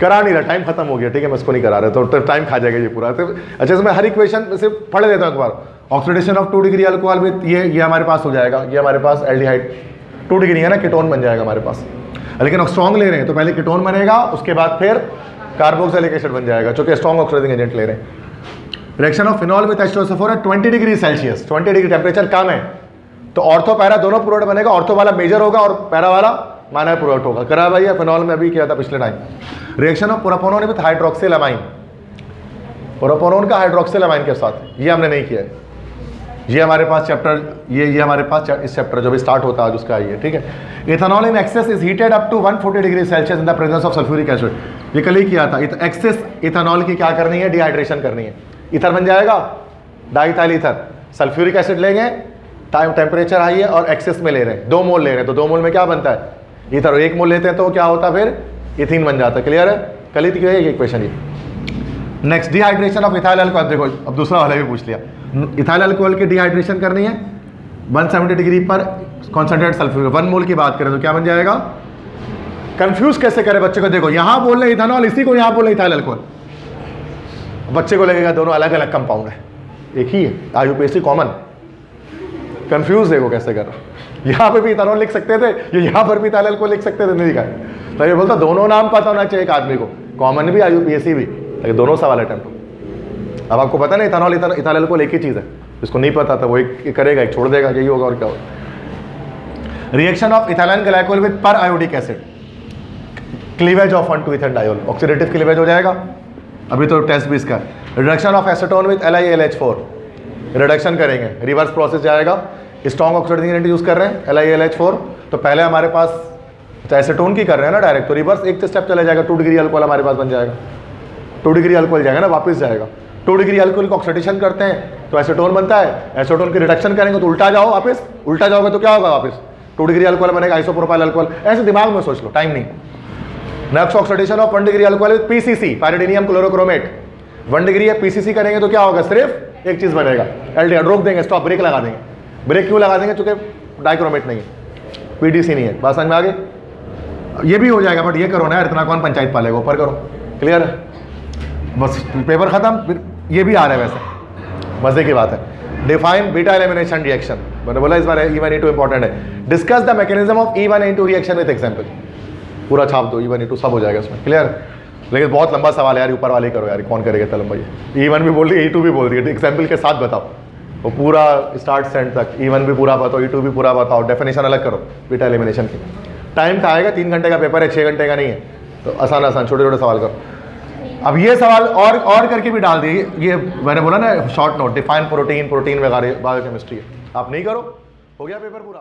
करा नहीं रहा, टाइम खत्म हो गया, ठीक है, मैं इसको नहीं करा रहा, तो टाइम खा जाएगा ये पूरा। तो अच्छा, इसमें हर इक्वेशन से पढ़ लेता हूँ एक बार। Oxidation of 2 degree alcohol with ये हमारे पास हो जाएगा, ये हमारे पास एल्डिहाइड 2 डिग्री है ना, कीटोन बन जाएगा हमारे पास। लेकिन स्ट्रॉन्ग ले रहे हैं तो पहले कीटोन बनेगा, उसके बाद फिर कार्बोक्सिलिक एसिड बन जाएगा, चूंकि स्ट्रॉन्ग ऑक्सीडाइजिंग एजेंट ले रहे हैं। Reaction of phenol with H2SO4 है 20 डिग्री सेल्सियस, 20 डिग्री टेम्परेचर कम है, तो ऑर्थो पैरा दोनों प्रोडक्ट बनेगा, ऑर्थो वाला मेजर होगा और पैरा वाला माइनर प्रोडक्ट होगा। करा भाई, फिनॉल में अभी किया था पिछले time. Reaction of propanone with hydroxyl amine, propanone का हाइड्रोक्सिल अमाइन के साथ, ये हमने नहीं किया है। ये हमारे पास चैप्टर, ये हमारे पास इस चैप्टर जो भी स्टार्ट होता है आज उसका ये, ठीक है। Ethanol in excess is heated up to 140 degree Celsius in the presence of sulphuric acid, ये कल ही किया था। एक्सेस इथेनॉल की क्या करनी है, डिहाइड्रेशन करनी है, ईथर बन जाएगा, डाइथाइल ईथर। सल्फ्यूरिक एसिड लेंगे, टाइम टेम्परेचर हाई है और एक्सेस में ले रहे हैं, 2 मोल ले रहे हैं, तो 2 मोल में क्या बनता है, ईथर। और 1 मोल लेते हैं तो क्या होता है, फिर इथीन बन जाता है। क्लियर है, कल ही की है ये इक्वेशन ये। Next, dehydration of ethyl alcohol, देखो अब दूसरा वाला भी पूछ लिया। इथाइल अल्कोहल की डिहाइड्रेशन करनी है 170 डिग्री पर कॉन्सेंट्रेट सल्फ्यूरिक, 1 मोल की बात करें तो क्या बन जाएगा। कंफ्यूज कैसे करें बच्चे को, देखो यहाँ बोल रहे इथेनॉल, इसी को यहाँ बोल रहे इथाइल अल्कोहल, बच्चे को लगेगा दोनों अलग अलग कंपाउंड है, एक ही है, IUPAC कॉमन। कंफ्यूज देखो कैसे कर रहा हूं। यहाँ पे भी इथेनॉल लिख सकते थे, ये यहाँ पर भी इथाइल अल्कोहल लिख सकते थे, नहीं लिखा है। तो ये बोलता दोनों नाम पता होना चाहिए एक आदमी को, कॉमन भी IUPAC भी, लेकिन दोनों सवाल अटेम्प्ट। अब आपको पता नहीं इथेनॉल इथाइल अल्कोहल एक ही चीज़ है, जिसको नहीं पता था वो एक करेगा, एक छोड़ देगा, यही होगा और क्या होगा। Reaction of ethyl glycol with periodic acid, cleavage of 1 to ether diol, oxidative cleavage हो जाएगा, अभी तो टेस्ट भी इसका। Reduction of acetone with LiAlH4, reduction करेंगे, रिवर्स प्रोसेस जाएगा, स्ट्रॉन्ग ऑक्सीडाइजिंग एजेंट यूज कर रहे हैं LiAlH4, तो पहले हमारे पास एसीटोन की कर रहे हैं ना डायरेक्ट, तो रिवर्स एक स्टेप चला जाएगा, 2 डिग्री अल्कोहल हमारे पास बन जाएगा, 2 डिग्री अल्कोहल जाएगा ना, वापस जाएगा। 2 डिग्री अल्कोहल को ऑक्सीडेशन करते हैं तो एसीटोन बनता है, एसीटोन की रिडक्शन करेंगे तो उल्टा जाओ वापस, उल्टा जाओगे तो क्या होगा वापस 2 डिग्री अल्कोहल बनेगा, आइसोप्रोपाइल अल्कोहल। ऐसे दिमाग में सोच लो, टाइम नहीं। Next, oxidation of 1 degree alcohol with PCC, pyridinium chlorochromate, 1 degree है, PCC करेंगे तो क्या होगा, सिर्फ एक चीज बनेगा एल्डिहाइड। रोक देंगे, स्टॉप, ब्रेक लगा देंगे। ब्रेक क्यों लगा देंगे, चूंकि डाइक्रोमेट नहीं है, PDC नहीं है, बात समझ में आ गई। ये भी हो जाएगा, बट ये करो ना यार, इतना कौन पंचायत पालेगा, ऊपर करो। क्लियर है, बस पेपर खत्म। फिर ये भी आ रहा है, वैसे मजे की बात है। डिफाइन बीटा एलिमिनेशन रिएक्शन, मैंने बोला इस बार E1E2 इंपॉर्टेंट है। Discuss the mechanism of E1E2 reaction with example, पूरा छाप दो, E1E2 सब हो जाएगा इसमें। क्लियर, लेकिन बहुत लंबा सवाल है यार, ऊपर वाले करो यार, कौन करेगा इतना लंबा। ये E1 भी बोल रही है, E2 भी बोल रही है, एग्जाम्पल के साथ बताओ, वो पूरा स्टार्ट से एंड तक, E1 भी पूरा बताओ, E2 भी पूरा बताओ, डेफिनेशन अलग करो बीटा एलिमिनेशन की। टाइम का आएगा, 3 घंटे का पेपर है, 6 घंटे का नहीं है, तो आसान आसान छोटे छोटे सवाल करो। अब ये सवाल और करके भी डाल दिए, ये मैंने बोला ना short note, define protein, protein वगैरह बायोकेमिस्ट्री है, आप नहीं करो, हो गया पेपर पूरा।